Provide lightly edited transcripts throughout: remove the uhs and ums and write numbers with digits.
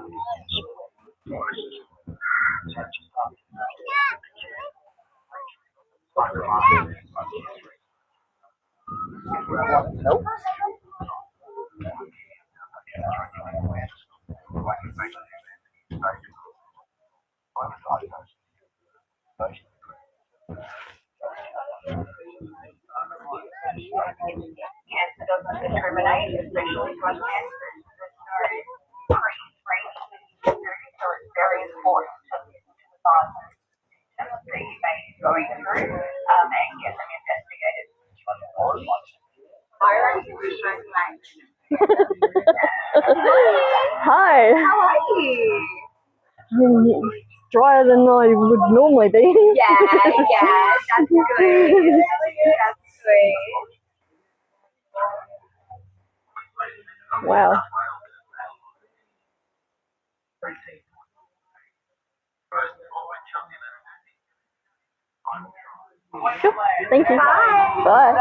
Nope. Cancer doesn't discriminate, especially breast cancer. There's no pre-screening that you can do, so it's very important to listen to the diagnosis that you may be going through and get them investigated. Hi. How are you? Drier than I would normally be. Yeah, that's good. That's sweet. Wow. Sure. Thank you. Bye. Bye.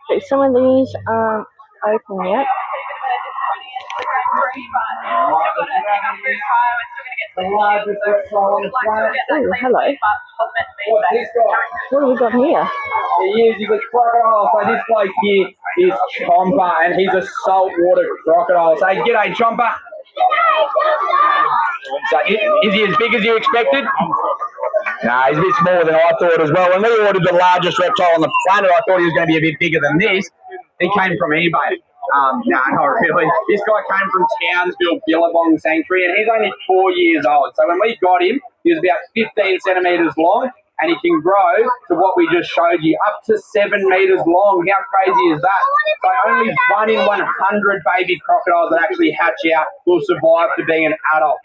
Okay, some of these aren't open yet. Oh, hello. What have we got here? He's a crocodile. So this bloke here is Chomper, and he's a saltwater crocodile. So g'day, Chomper. So is he as big as you expected? No, he's a bit smaller than I thought as well. When we ordered the largest reptile on the planet, I thought he was going to be a bit bigger than this. He came from eBay. No, not really. This guy came from Townsville Billabong Sanctuary, and he's only 4 years old. So when we got him, he was about 15 centimetres long, and he can grow to what we just showed you, up to 7 metres long. How crazy is that? So only 1 in 100 baby crocodiles that actually hatch out will survive to being an adult.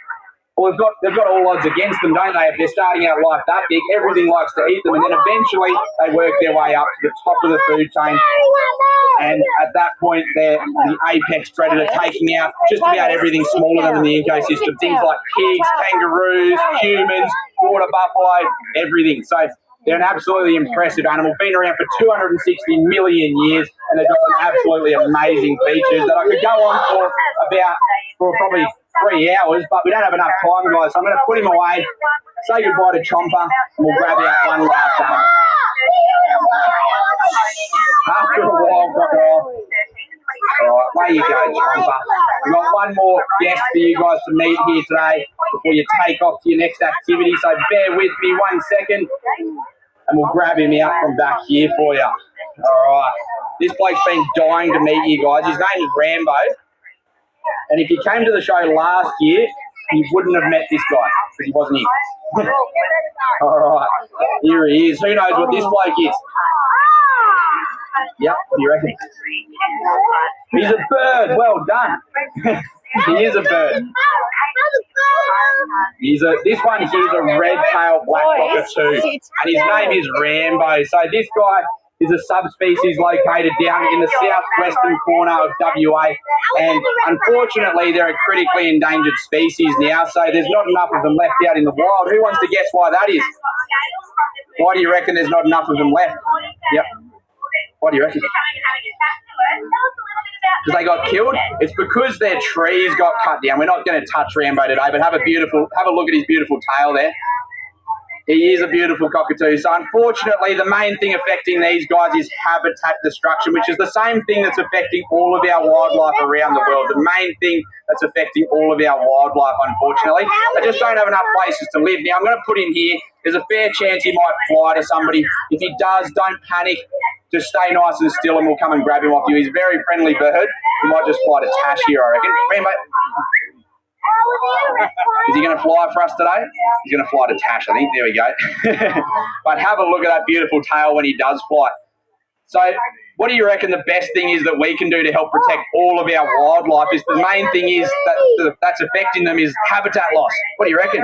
Well, they've got all odds against them, don't they? If they're starting out life that big, everything likes to eat them, and then eventually they work their way up to the top of the food chain. And at that point, they're the apex predator, taking out just about everything smaller than the ecosystem. Things like pigs, kangaroos, humans, water buffalo, everything. So they're an absolutely impressive animal. Been around for 260 million years, and they've got some absolutely amazing features that I could go on for probably 3 hours, but we don't have enough time, guys. So I'm going to put him away, say goodbye to Chomper, and we'll grab out one last animal. After a while, crocodile. All right, there you go, Chomper. We've got one more guest for you guys to meet here today before you take off to your next activity. So bear with me 1 second, and we'll grab him out from back here for you. All right. This bloke's been dying to meet you guys. His name is Rambo. And if you came to the show last year, you wouldn't have met this guy because he wasn't here. All right, here he is. Who knows what this bloke is? Yep, what do you reckon? He's a bird. Well done. He is a bird. This one here's a red-tailed black cockatoo, and his name is Rambo. So this guy is a subspecies located down in the southwestern corner of WA, and unfortunately they're a critically endangered species now, so there's not enough of them left out in the wild. Who wants to guess why that is? Why do you reckon there's not enough of them left? Yep. Why do you reckon? Because they got killed? It's because their trees got cut down. We're not going to touch Rambo today, but have a look at his beautiful tail there. He is a beautiful cockatoo. So unfortunately, the main thing affecting these guys is habitat destruction, which is the same thing that's affecting all of our wildlife around the world. The main thing that's affecting all of our wildlife, unfortunately. They just don't have enough places to live. Now, I'm going to put him here. There's a fair chance he might fly to somebody. If he does, don't panic. Just stay nice and still, and we'll come and grab him off you. He's a very friendly bird. He might just fly to Tash here, I reckon. Rambo. Is he going to fly for us today? He's going to fly to Tash, I think. There we go. But have a look at that beautiful tail when he does fly. So what do you reckon the best thing is that we can do to help protect all of our wildlife? Is the main thing is that's affecting them is habitat loss. What do you reckon?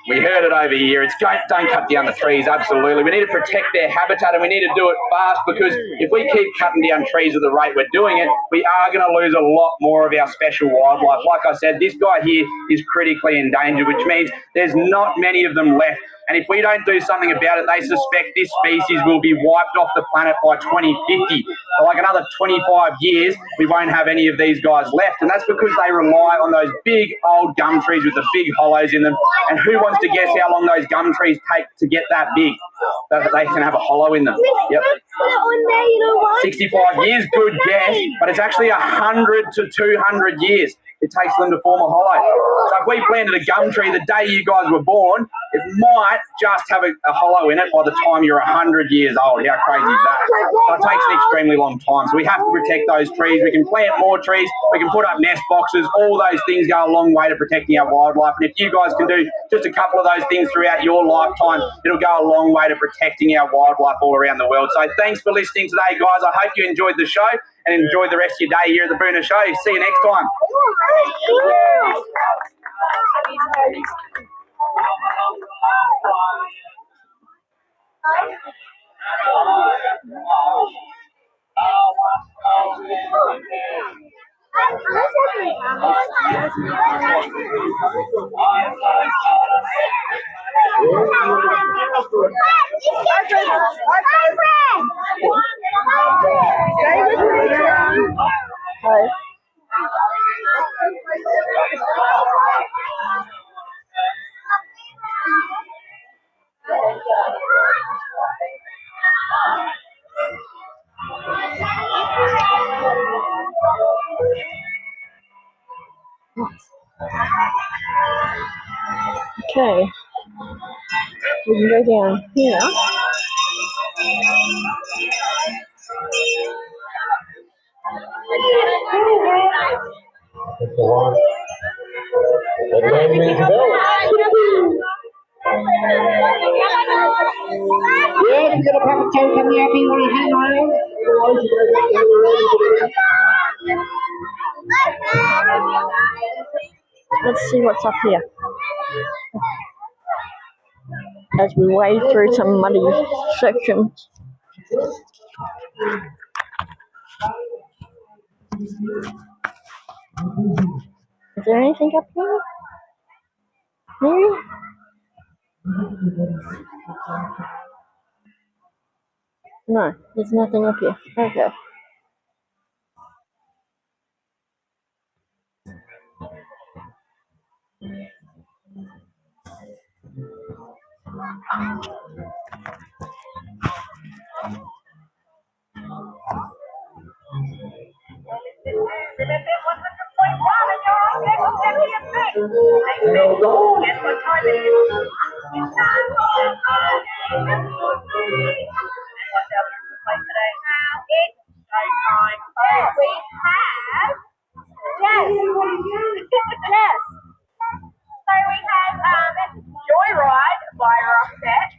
We heard it over here. It's don't cut down the trees, absolutely. We need to protect their habitat and we need to do it fast because if we keep cutting down trees at the rate we're doing it, we are going to lose a lot more of our special wildlife. Like I said, this guy here is critically endangered, which means there's not many of them left. And if we don't do something about it, they suspect this species will be wiped off the planet by 2050. For like another 25 years, we won't have any of these guys left. And that's because they rely on those big old gum trees with the big hollows in them. And who wants to guess how long those gum trees take to get that big? That they can have a hollow in them. Yep. 65 years, good guess, but it's actually 100 to 200 years it takes them to form a hollow. So if we planted a gum tree the day you guys were born, it might just have a hollow in it by the time you're 100 years old. How crazy is that? So it takes an extremely long time. So we have to protect those trees. We can plant more trees. We can put up nest boxes. All those things go a long way to protecting our wildlife. And if you guys can do just a couple of those things throughout your lifetime, it'll go a long way to protecting our wildlife all around the world. So thanks for listening today, guys. I hope you enjoyed the show and enjoy the rest of your day here at the Boonah Show. See you next time. Hi. Okay. We can go down here. Yeah, if you got a pack of toast coming up, you want to hang around? Otherwise, you better get ready. Let's see what's up here. As we wade through some muddy sections. Is there anything up here? Maybe? No, there's nothing up here. Okay. Joyride by Roxette.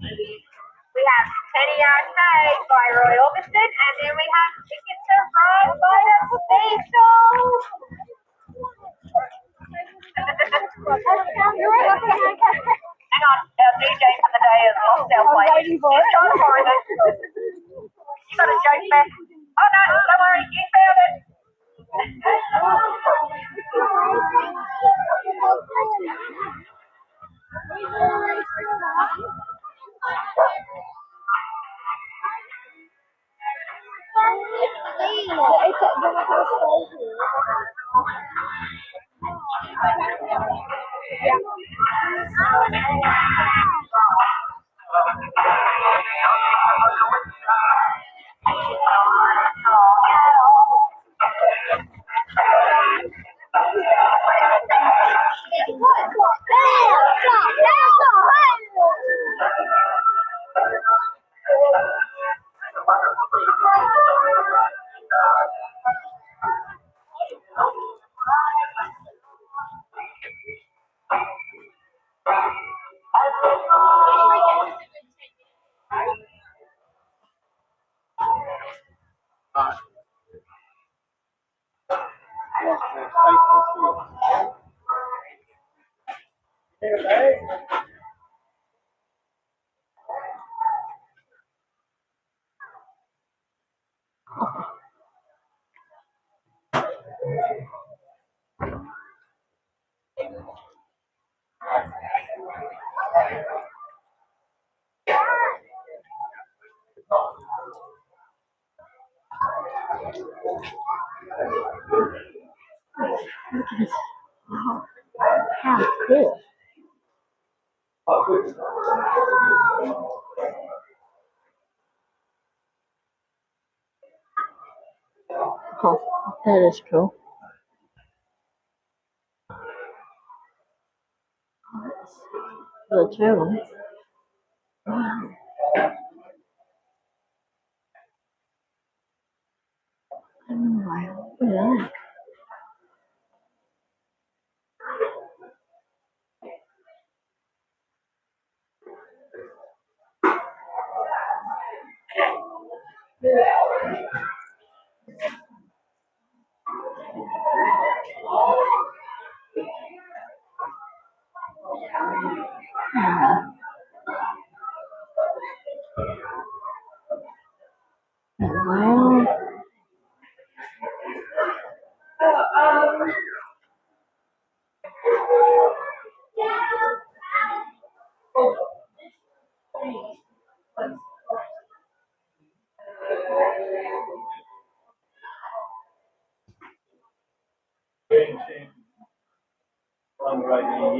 We have Teddy Arcade by Roy Orbison, and then we have Tickets to Ride by the Beatles. Hang on, our DJ for the day has lost our place. He's trying to find it. You got a joke back? Oh no, don't worry, you found it. How cool. Oh, that is cool. The turtle. Wow. Oh, wow. Look at that. Wow.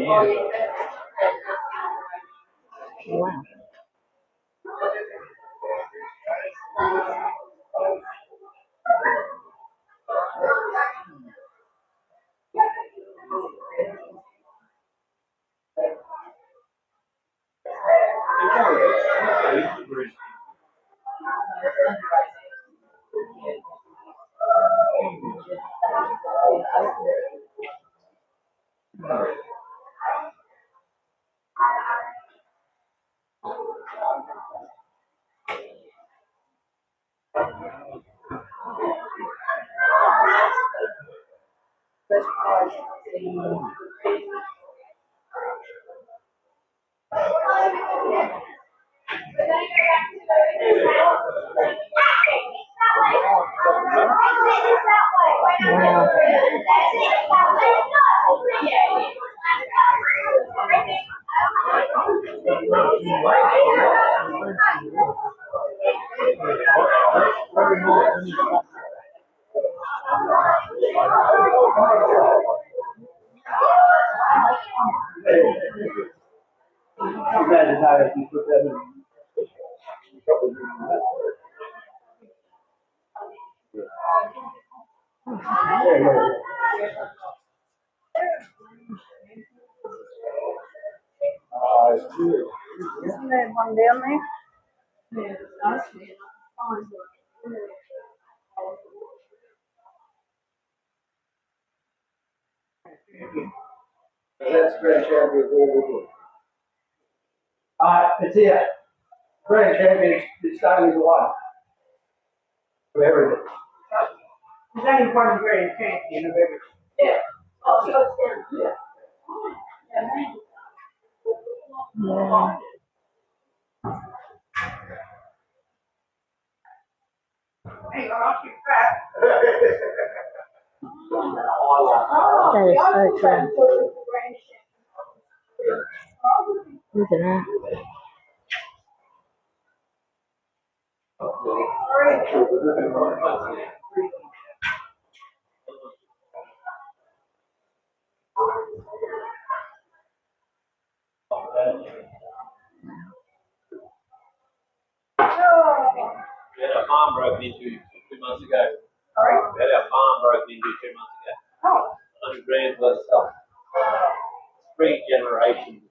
Wow. Wow. Isn't there one down there? That's grand champion. It's here. Grand champion is starting to one. For everything. There's only one grand champion of everything. Yeah. Yeah. Hey, you're off your crap. That is so cool. Look at that. We had our farm broken into 2 months ago. We had our farm broken into 2 months ago. Oh. 100 grand worth of stuff. Three generations. They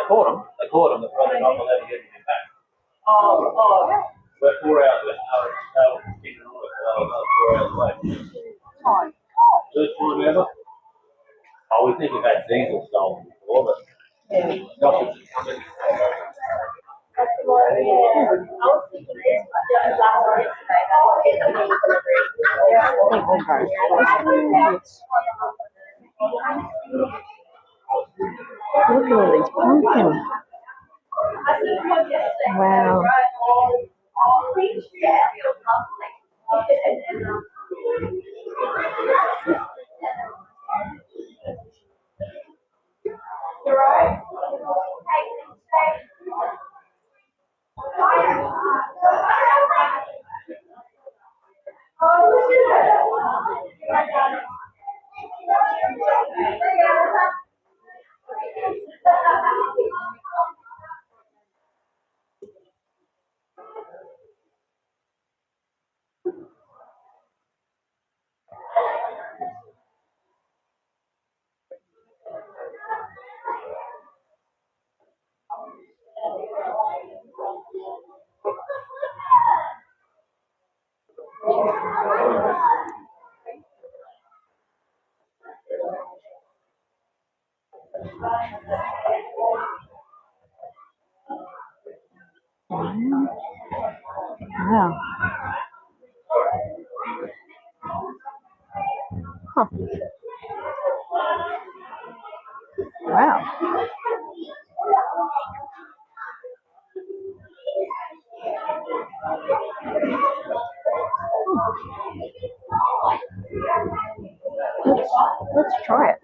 caught them. They caught them. They're probably not allowed to get anything back. We're 4 hours away. They were kicking on it. They were another 4 hours away. First time ever. Oh, we think we've had diesel stolen before, but nothing's coming. Look at all these pumpkins. Wow. Wow. Huh. Wow. Let's try it.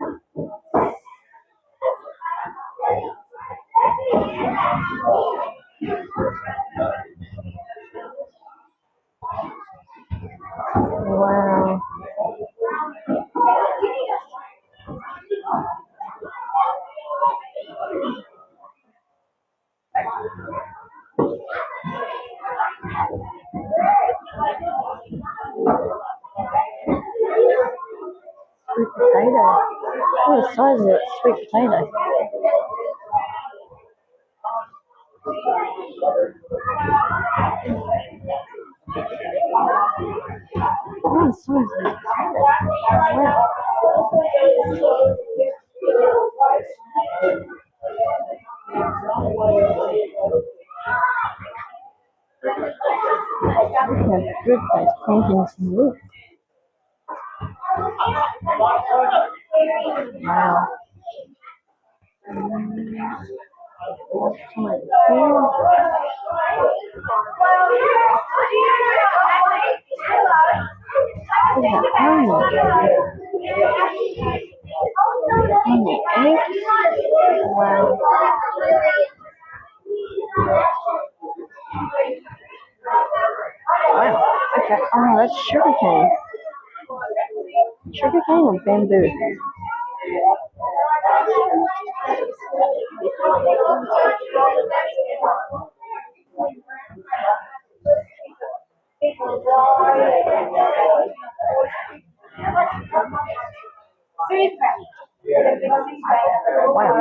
Wow. Sweet potato. What the size of that sweet potato? What the size of that? Wow. Look how good those pumpkins look. Wow. Some of the food. Look at that onion. And the eggs. Wow. Wow. Okay. Oh, that's sugarcane. Sugarcane or bamboo? Wow.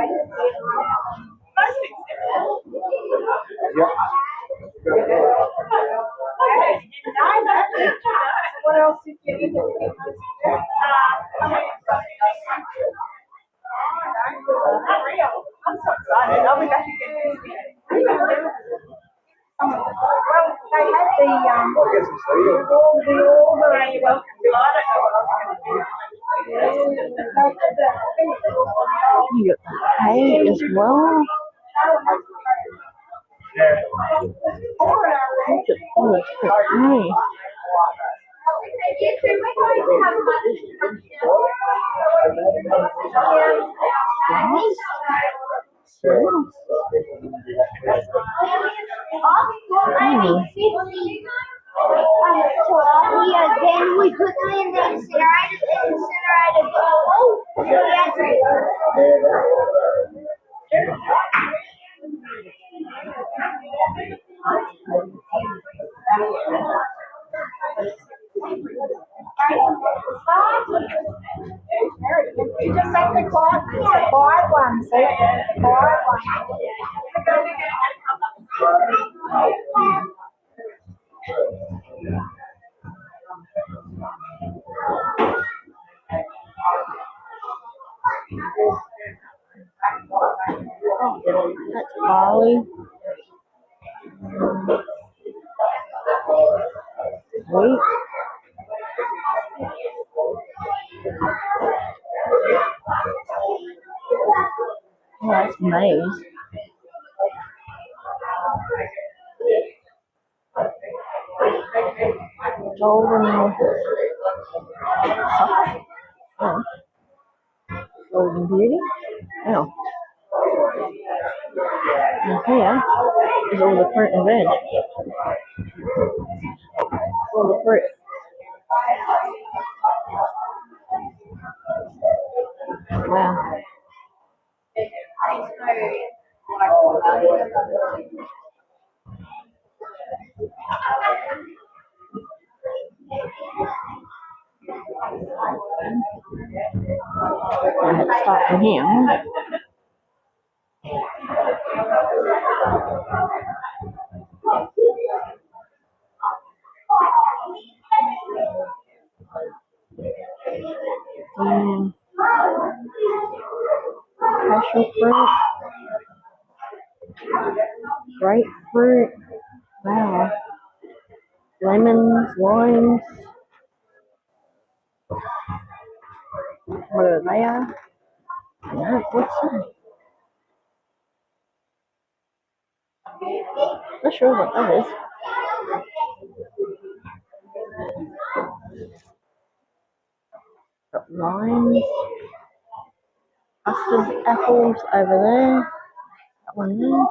What else did you eat? I'm so excited. I'll be back again. Well, they had the Wolverine welcome to. I don't know what I was going to do. You got the hay as well. Look at all this hay. Then we put them in the incinerator. You just take the quiet one, see? The quiet one. That's barley. Wheat. It's maize. Golden something. Oh. Golden beauty. Oh. And here is all the fruit and veg. All the fruit. Wow. I had to start from here. Passion fruit, grapefruit, wow, lemons, limes, what are they? No, what's that? Not sure what that is. Got limes, custard apples over there, that one there.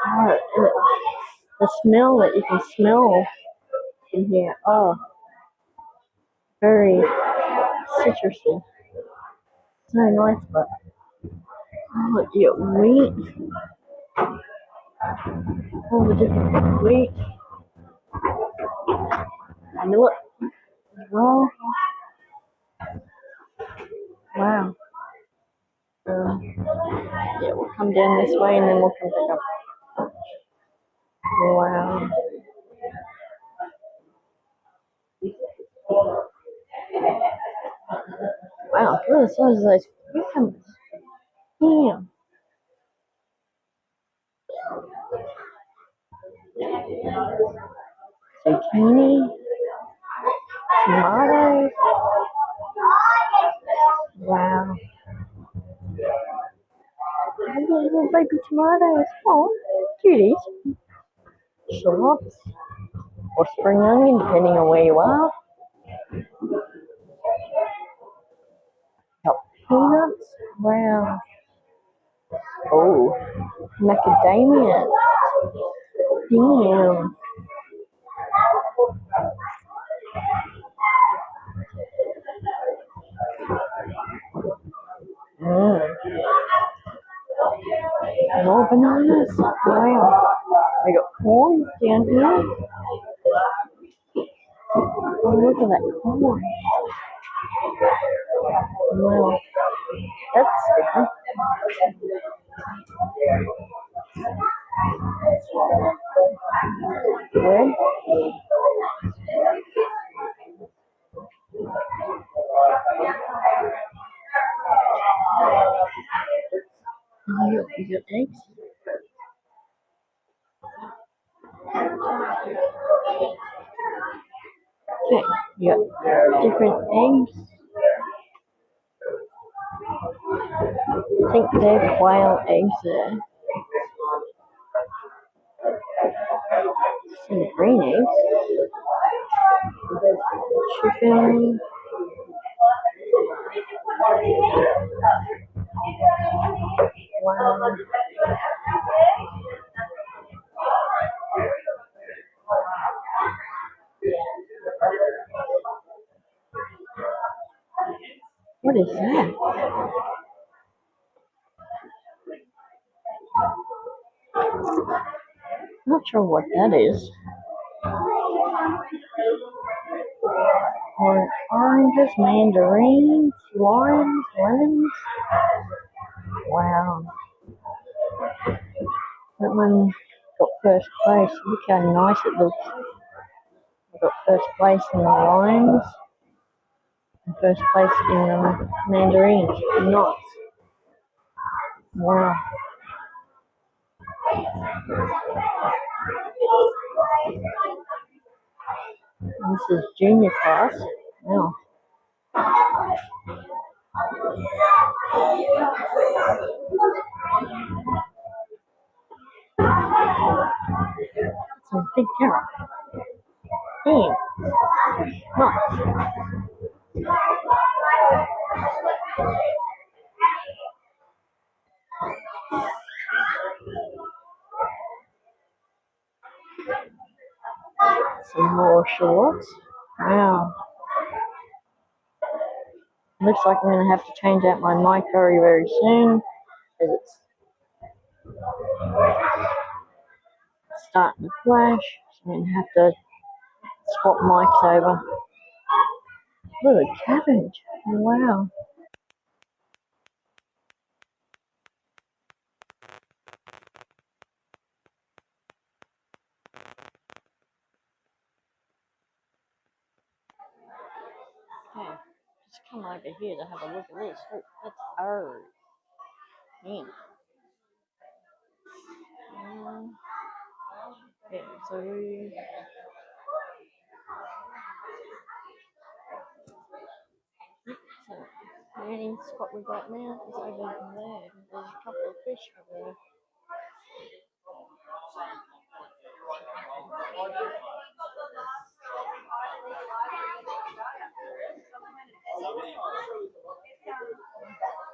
Oh, the smell that you can smell in here, oh, very citrusy. So nice, but oh, you got wheat, all the different wheat, millet as well. Wow. Yeah, we'll come down this way and then we'll come back up. Wow. Wow, look at the size of those cucumbers. Damn. Zucchini, tomatoes. Wow. Little baby tomatoes. Oh, cuties. Shallots. Or spring onion, depending on where you are. Got peanuts. Wow. Oh, macadamia. Damn. More bananas. Wow. We got corn down here. Oh, look at that corn. Wow. That's different. Bread. You got eggs. Okay, you got different eggs. I think they're quail eggs there. Some green eggs. Chicken. Wow. What is that? Not sure what that is. Oranges, mandarins, limes, lemons. Wow. That one got first place. Look how nice it looks. I got first place in the limes and first place in the mandarins. Nice. Wow. This is junior class. Wow. Some big carrot. Hmm. Nice. Some more shorts. Wow. Looks like I'm going to have to change out my mic very, very soon, because it's starting to flash. So I'm going to have to swap mics over. Look at cabbage. Wow. Okay, just come over here to have a look at this. Oh, that's ours. Yeah. Yeah, so the only spot we got now is over there. There's a couple of fish over there.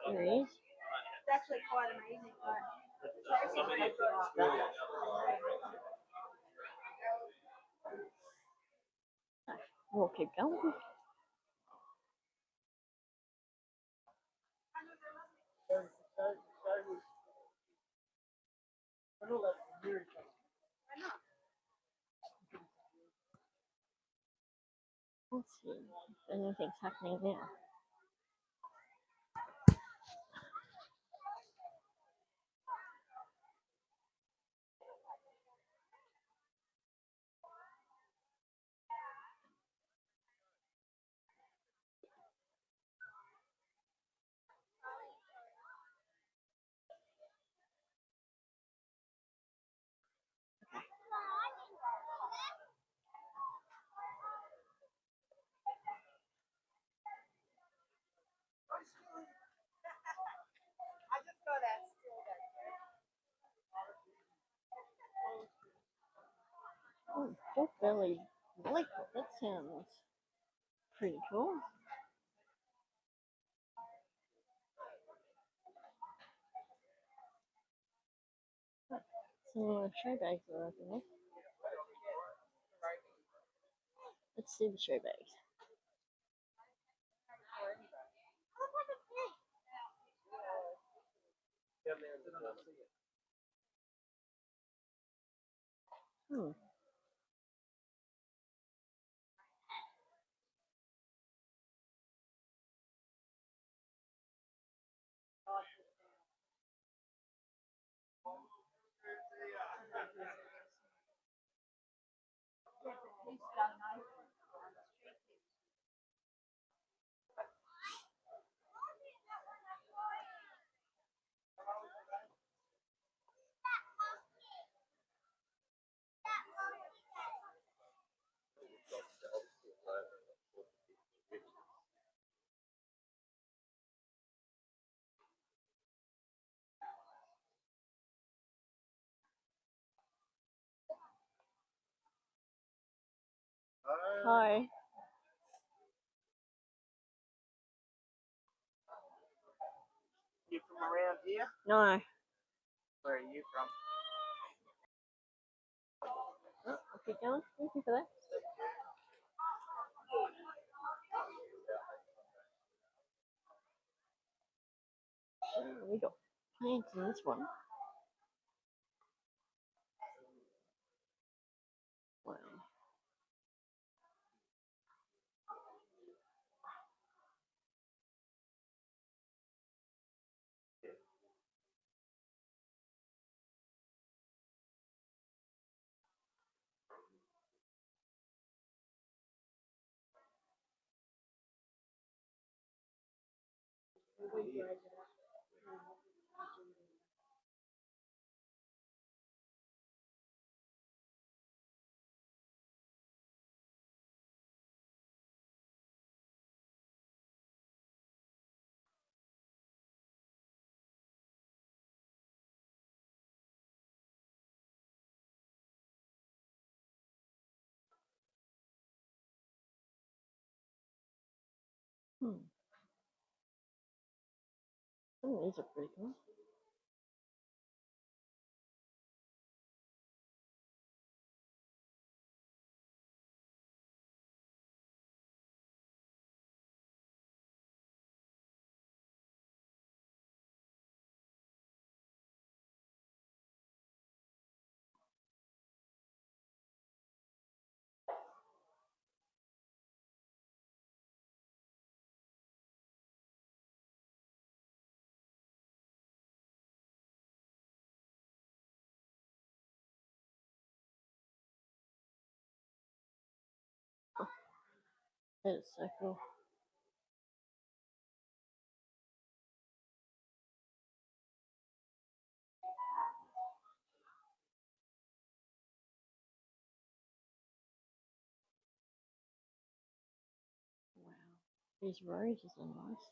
There he is. It's actually quite amazing. We'll keep going. Let's see if anything's happening now. Oh, pork belly lollipop. That sounds pretty cool. Some show bags are open there. Let's see the show bags. Hmm. Hi. You from around here? No. Where are you from? Oh, I'll keep going. Thank you for that. Oh, we got plants in this one. Wow. Oh, these are pretty cool. That is so cool. Wow. These roses are nice.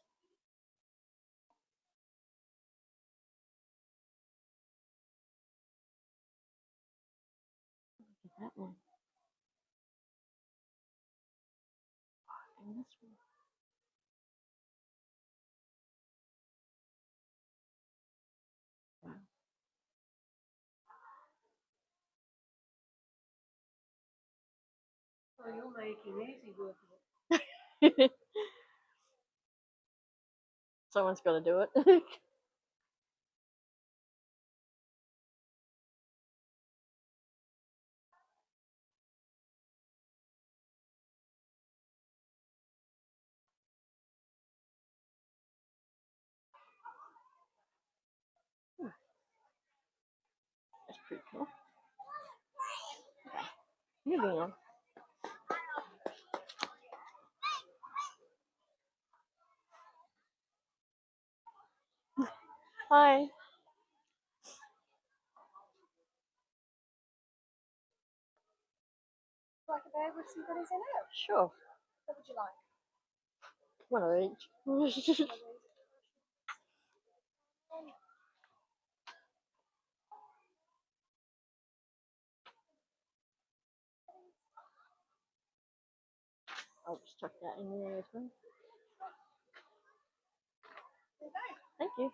Look at that one. And this one. Wow. Oh, you're making easy work of it. Someone's got to do it. That's pretty cool. Moving on. Hi. Like a bag with some goodies in it. Sure. What would you like? One of each. I'll just chuck that in there as well. Thank you.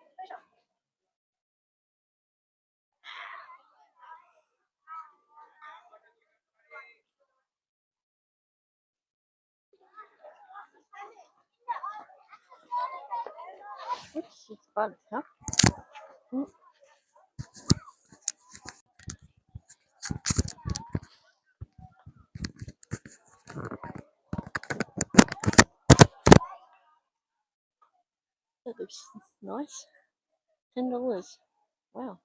Oops, it's fun, huh? That looks nice. $10. Wow.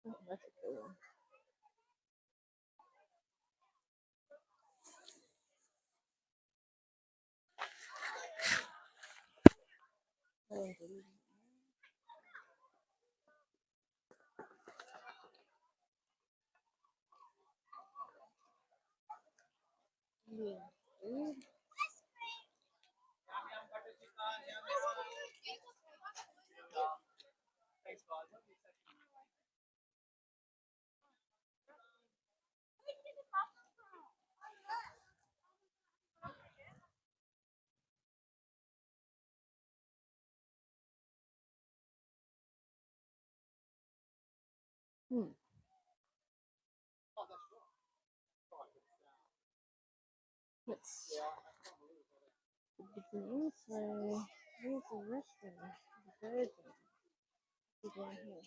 Oh, that's a cool one. Let's begin. So, here's the rest of the birds down here.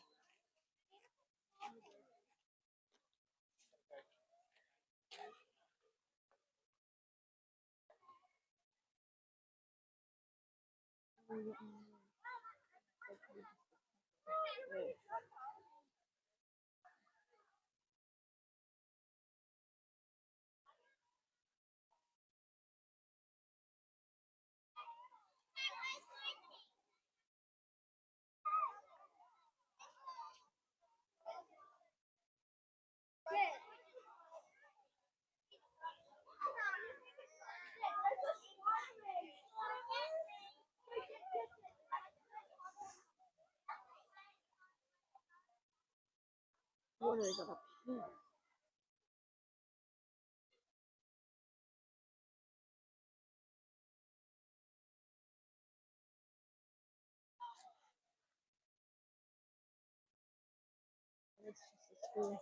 they got up here? It's just a school.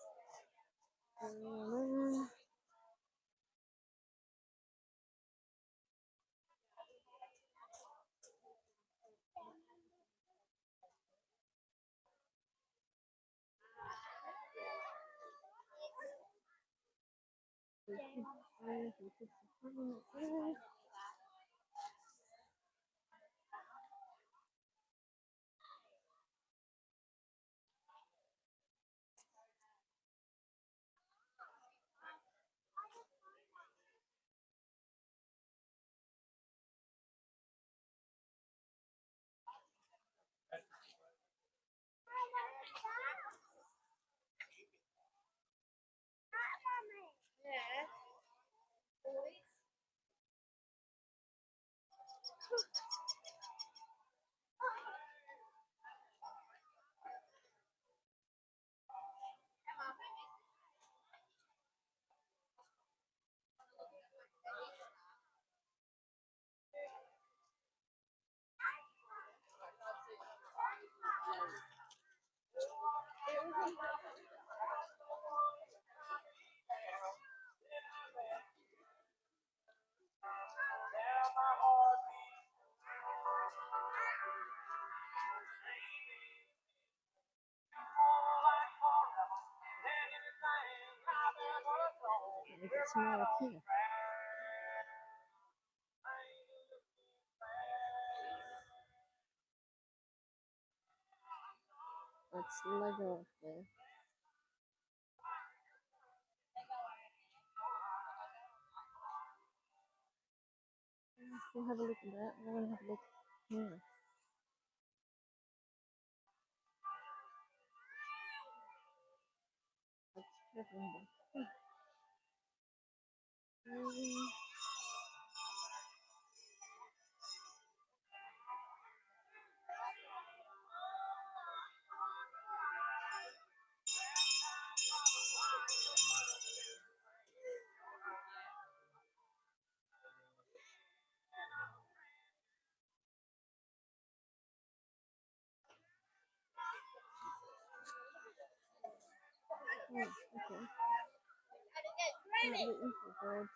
It's more up here. That's Lego up there. We'll have a look at that. I want to have a look here. Let's have a look. Oh, okay. Not the infrared.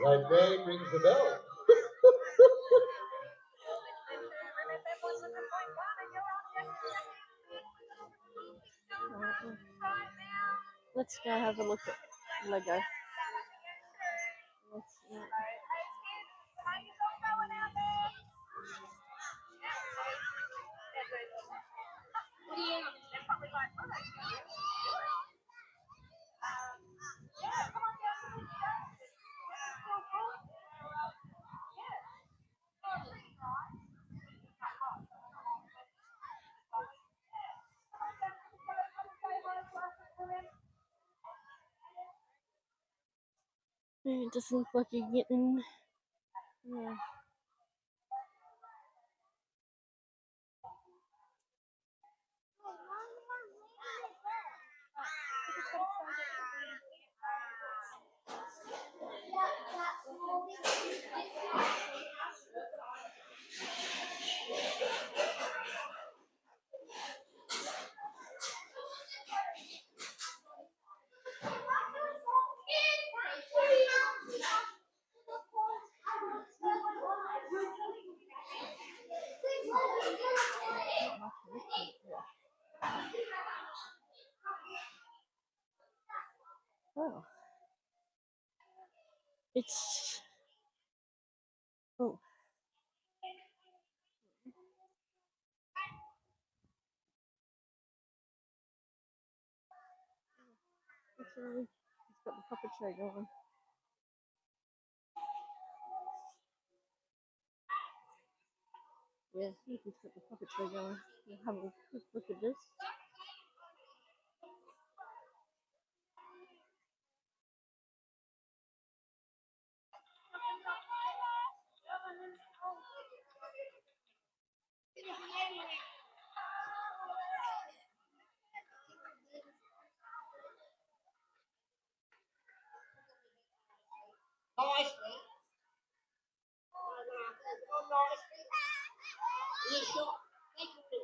That name rings a bell. Let's go have a look at Lego. Let's see. It doesn't look like you're getting. Yeah. Oh. It's. Oh. It's got the puppet show going. Yeah, you can put the puppetry going. We'll have a quick look at this. Nicely. Nicely. You sure? Thank you.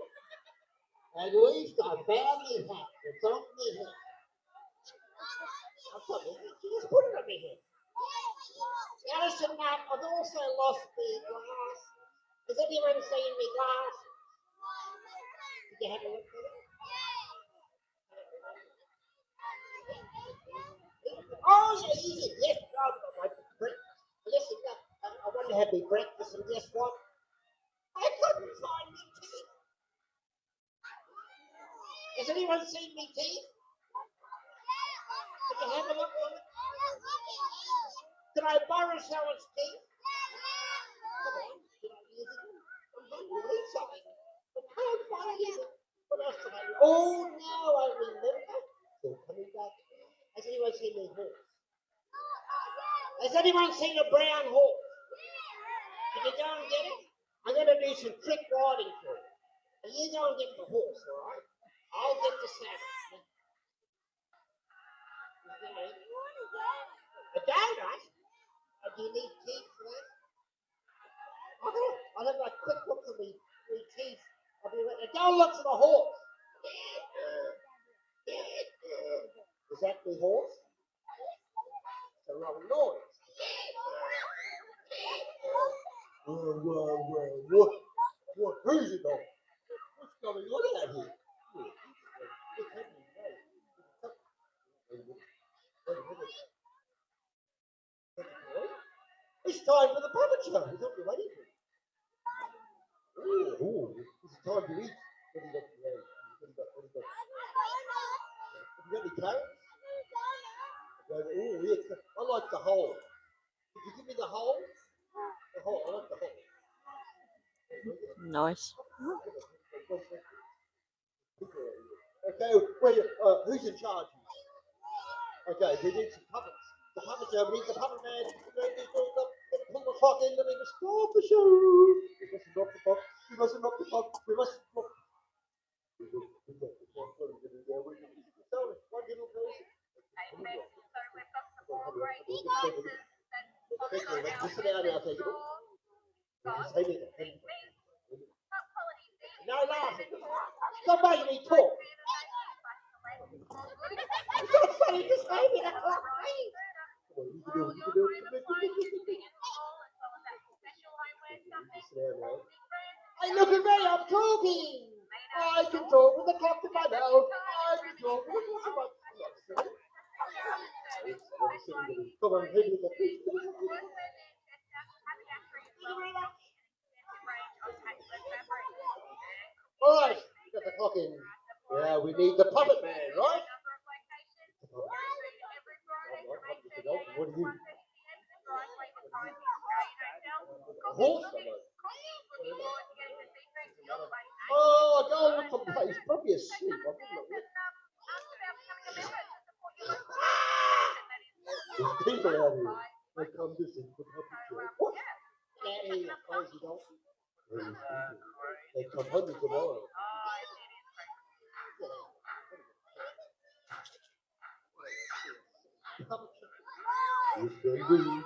At least I found me hat. It's on me head. I'll put it. Just put it on me head. Alison, I've also lost the glass. Has anyone seen me glass? Did you have a look at it? Oh, yeah, easy. Yes, my breakfast. Listen, I wanted to have my breakfast, and guess what? I couldn't find my teeth. Has anyone seen me teeth? Did you have a look at it? Did I borrow someone's teeth? Come on, did I use it? I'm hungry. Something. But I can't find it. What else did I do? Oh, now I remember. So coming back. Has anyone seen my horse? Has anyone seen a brown horse? Can you go and get it? I'm going to do some trick riding for you. And you go and get the horse, all right? I'll get the saddle. A donut? Do you need teeth for that? I'll have a quick look at me teeth. I'll be ready. Go look for the horse. Is that the horse? It's a wrong noise. What? Who's it on? What's going on out here? It's time for the puppet show. Is that what you're waiting for? Oh, it's time to eat. What do you got today? What do you got? Have you got any carrots? Oh, yes. I like the whole. Could you give me the whole? The whole. I like the whole. Nice. Okay, wait, who's in charge? Okay, we need some puppets. The puppet show, we need the puppet man. Pull the clock in, and we must start the show. We mustn't knock the clock. We mustn't knock the clock. We mustn't knock. One little person. Amen. So we've got some more great devices that follow our Just sit down now, take it. top quality No laughing. Stop making me talk. It's not funny, just leave me the clock, please. Hey, look at me, I'm talking. I can talk with the clock in my mouth. I can talk with the clock in my mouth. Come on, hit me the feet. All right, got the clock in. Yeah, we need the puppet man, right? What do you? Horse, oh, go and look for he's probably asleep. There's people out here. They come listen for puppet show. What? Get out of here, crazy donkey. They come hundreds of miles. Yes, they do.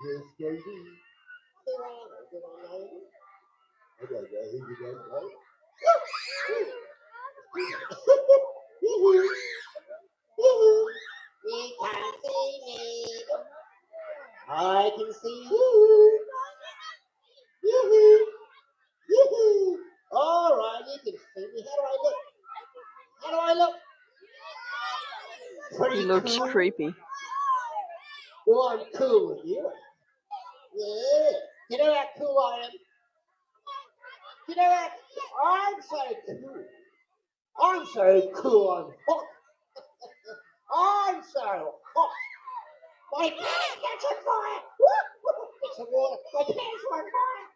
Yes, they do. I don't know who you don't know. You can't see me. I can see you. Yoo-hoo. All right, you can see me. How do I look? How do I look? Pretty He looks cool. creepy. Well, I'm cool with you. Yeah. You know how cool I am? You know how I'm so cool. I'm so cool, I'm hot. I'm so hot. My pants catch on fire. It's the water. My pants are on fire.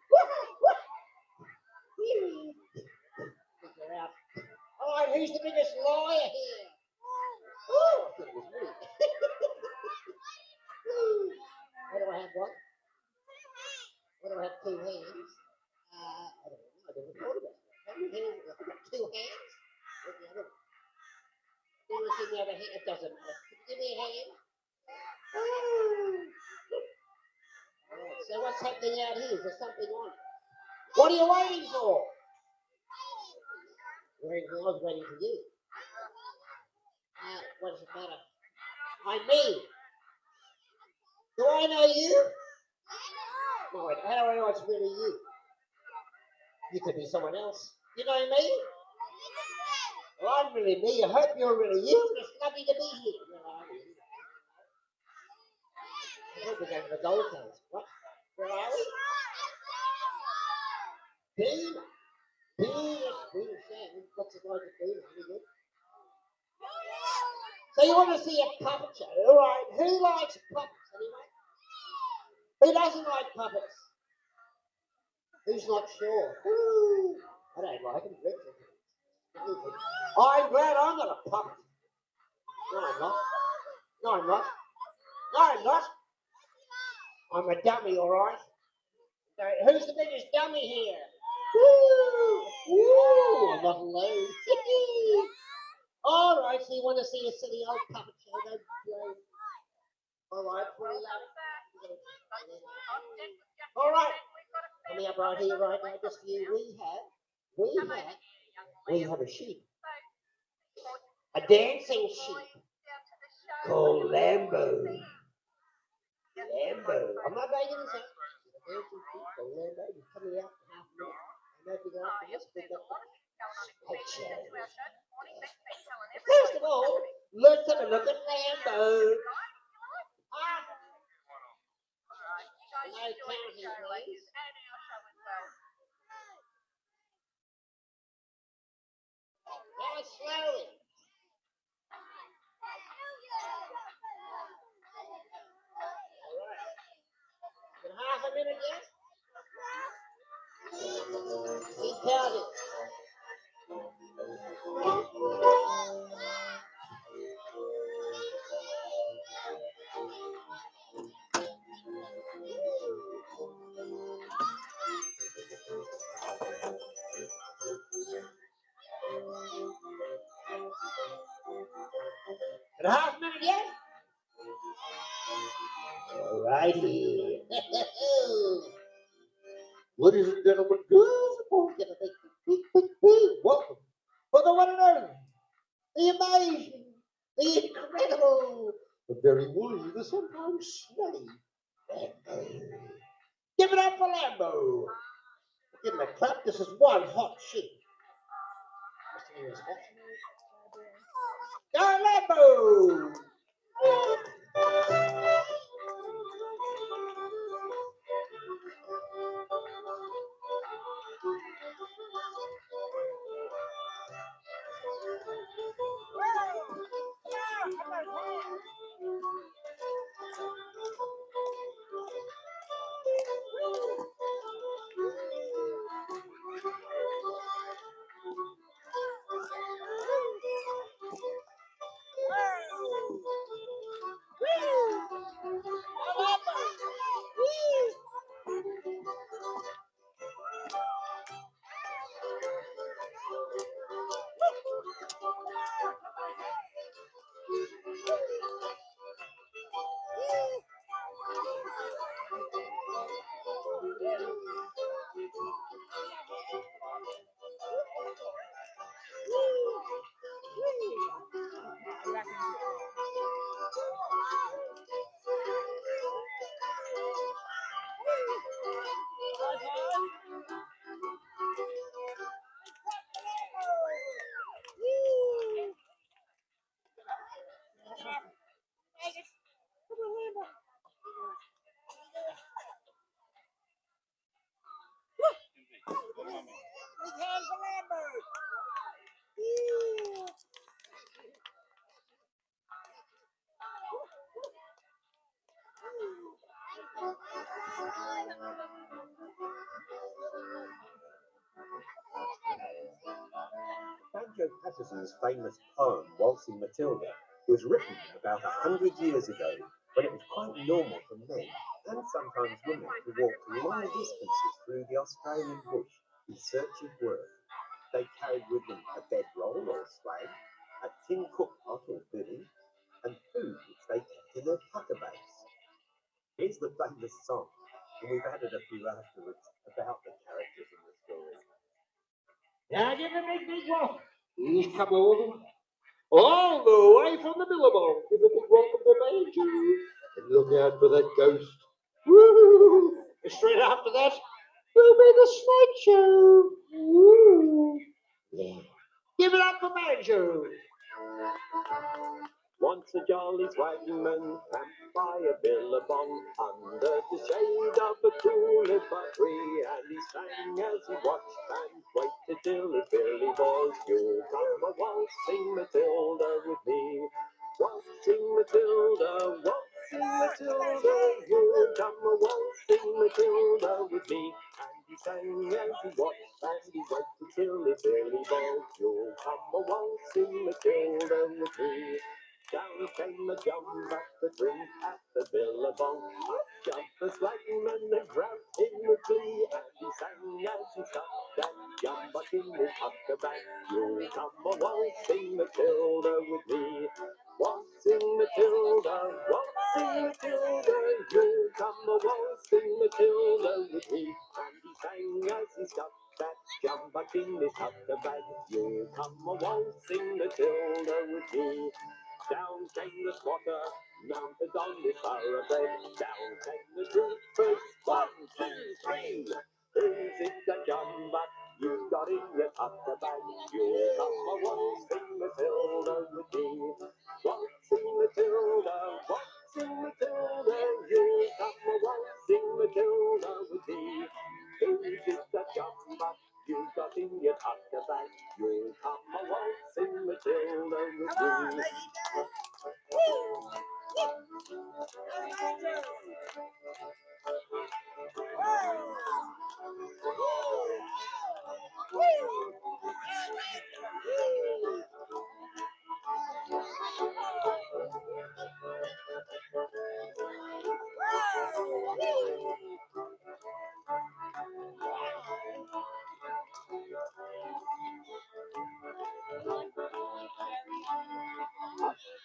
Figure out. All right, who's the biggest liar here? Oh, I thought it was me. What do I have? One? What do I have? 2 hands? I don't know. I never thought about that. How many hands? I've got 2 hands. What's the other one? What's in the other hand? It doesn't matter. Give me a hand. Alright, so what's happening out here? Is there something on it? What are you waiting for? I was waiting for you. What does it matter? I'm me. Do I know you? No, wait, how do I know it's really you? You could be someone else. You know me? Well, I'm really me. I hope you're really you. It's lovely to be here. Where are we? I hope we're going to the Gold Coast. What? Where are we? Boonah. Boonah Sand. What's it like at Boonah? Pretty good. So you want to see a puppet show? All right. Who likes puppets anyway? Who doesn't like puppets? Who's not sure? Ooh, I don't like them. I'm glad I'm not a puppet. No, I'm not. No, I'm not. No, I'm not. I'm a dummy, all right? So who's the biggest dummy here? Woo! Woo! I'm not alone. All right, so you want to see a silly old puppet show? Don't play. All right, pretty loud. All right, coming up right here, right now, just for you, we have a sheep, a dancing sheep called Lambo. Lambo. I'm not making this up. A dancing sheep called Lambo. He's coming out in half an hour. I know if you go after this, we've got the picture. First of all, let's have a look at Lambo. No counting, please. Now slowly. Alright. In half a minute yet? Keep counting. In half a minute yet? Alrighty. Ladies and gentlemen, girls and boys, get a big, welcome for the one and only, the amazing, the incredible, the very woolly, the sometimes smelly Lambo. Give it up for Lambo. Give him a clap. This is one hot sheep. Go Lambo! Hugo Patterson's famous poem, Waltzing Matilda, was written about 100 years ago when it was quite normal for men and sometimes women to walk long distances through the Australian bush in search of work. They carried with them a bedroll or swag, a tin cook pot or billy, and food which they kept in their tucker bags. Here's the famous song, and we've added a few afterwards about the characters in the story. Now get the big one. He's come all the way from the Billabong. Give a big welcome to Major. And look out for that ghost. Woo! And straight after that, will be the Snake Show. Woo! Yeah. Give it up for Major. Once a jolly swagman camped by a billabong under the shade of a coolibah tree, and he sang as he watched and waited till his billy boys, "You'll come a waltzing Matilda with me, waltzing Matilda, waltzing Matilda, you'll come a waltzing Matilda with me." And he sang as he watched and he waited till his billy boys, "You'll come a waltzing Matilda with me." Down came the jump at the tree at the billabong. Up jumped the swagman and grabbed him with glee, and he sang as he stuck that jumbuck in his tucker bag. "You'll come a waltzing Matilda with me, waltzing Matilda, waltzing Matilda, you'll come a waltzing Matilda with me." And he sang as he stuck that jumbuck in his tucker bag. "You'll come a waltzing Matilda with me." Down came the squatter, mounted on his thoroughbred. Down came the troopers, 1, 2, 3. Who's it that jumbuck you've got in your tucker bag? You'll come a waltzing Matilda with me, waltzing Matilda, waltzing Matilda, you'll come a waltzing Matilda with me. Who's it that jumbuck you've got in your tucker bag? You'll come a waltzing Matilda with me.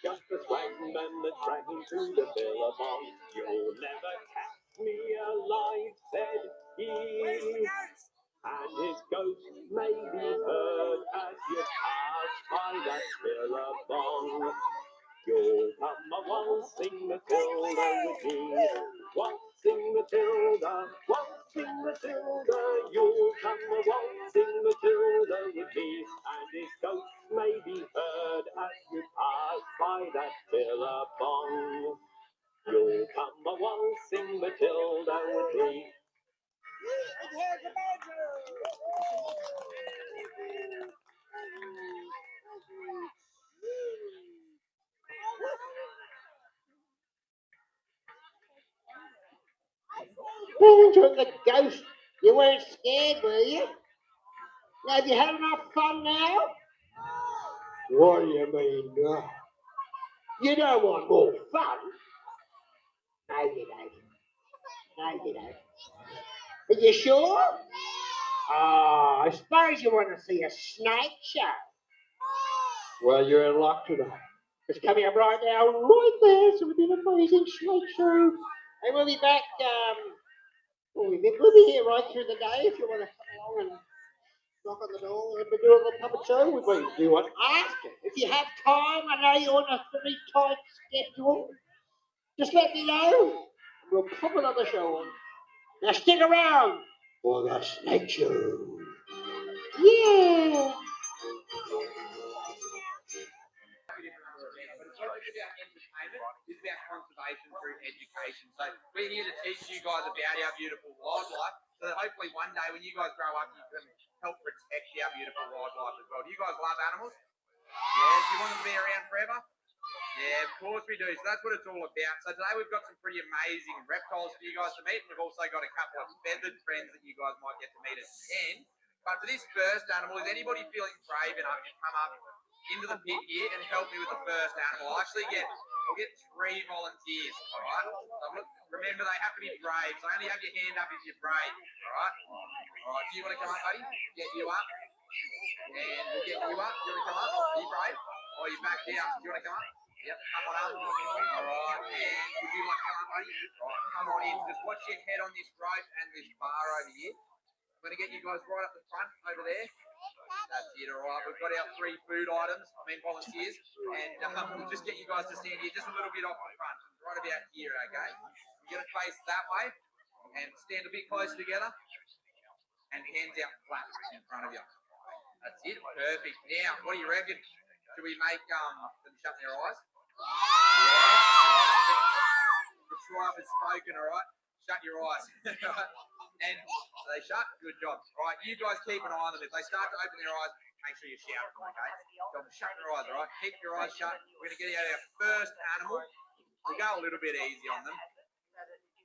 Just the swagman that's dragging through the billabong. "You'll never catch me alive," said he. And his ghost may be heard as you pass by that billabong. "You'll come a waltzing Matilda with me, waltzing Matilda, waltzing Matilda, you'll come a waltzing Matilda with me." And his ghost may be heard as you pass by that billabong. "You'll come a waltzing Matilda with me." Major the ghost. You weren't scared, were you? Now, have you had enough fun now? What do you mean, no? You don't want more fun? No, you don't. No, you don't. Are you sure? Ah, I suppose you want to see a snake show. Well, you're in luck today. It's coming up right now, right there. So it'll be an amazing snake show. And we'll be back, we'll be here right through the day if you want to come along and knock on the door and do a little puppet show. We might do one. Ask it. If you have time, I know you're on a pretty tight schedule. Just let me know. We'll pop another show on. Now stick around for the snake show. Yeah. It's not just about entertainment, it's about conservation through education. So we're here to teach you guys about our beautiful wildlife, so that hopefully one day when you guys grow up, you can help protect our beautiful wildlife as well. Do you guys love animals? Yeah, do you want them to be around forever? Yeah, of course we do. So that's what it's all about. So today we've got some pretty amazing reptiles for you guys to meet. We've also got a couple of feathered friends that you guys might get to meet at the end. But for this first animal, is anybody feeling brave enough to come up into the pit here and help me with the first animal? I'll get 3 volunteers, all right? So remember, they have to be brave. So only have your hand up if you're brave, all right? All right, do you want to come up, buddy? Get you up. And we'll get you up. Do you want to come up? Are you brave? Or are you back down? Do you want to come up? Yep, come on up. All right, and would you like to come up, buddy? All right, come on in. Just watch your head on this rope and this bar over here. I'm going to get you guys right up the front over there. That's it, all right. We've got our 3 food items, volunteers, and we'll just get you guys to stand here just a little bit off the front, right about here, okay? You're going to face that way and stand a bit closer together and hands out flat in front of you. That's it, perfect. Now, what do you reckon? Should we make them shut their eyes? Yeah. The tribe has spoken, all right? Shut your eyes. And they shut. Good job. All right, you guys keep an eye on them. If they start to open their eyes, make sure you shout them, okay? So shut your eyes, all right? Keep your eyes shut. We're going to get out our first animal. We'll go a little bit easy on them.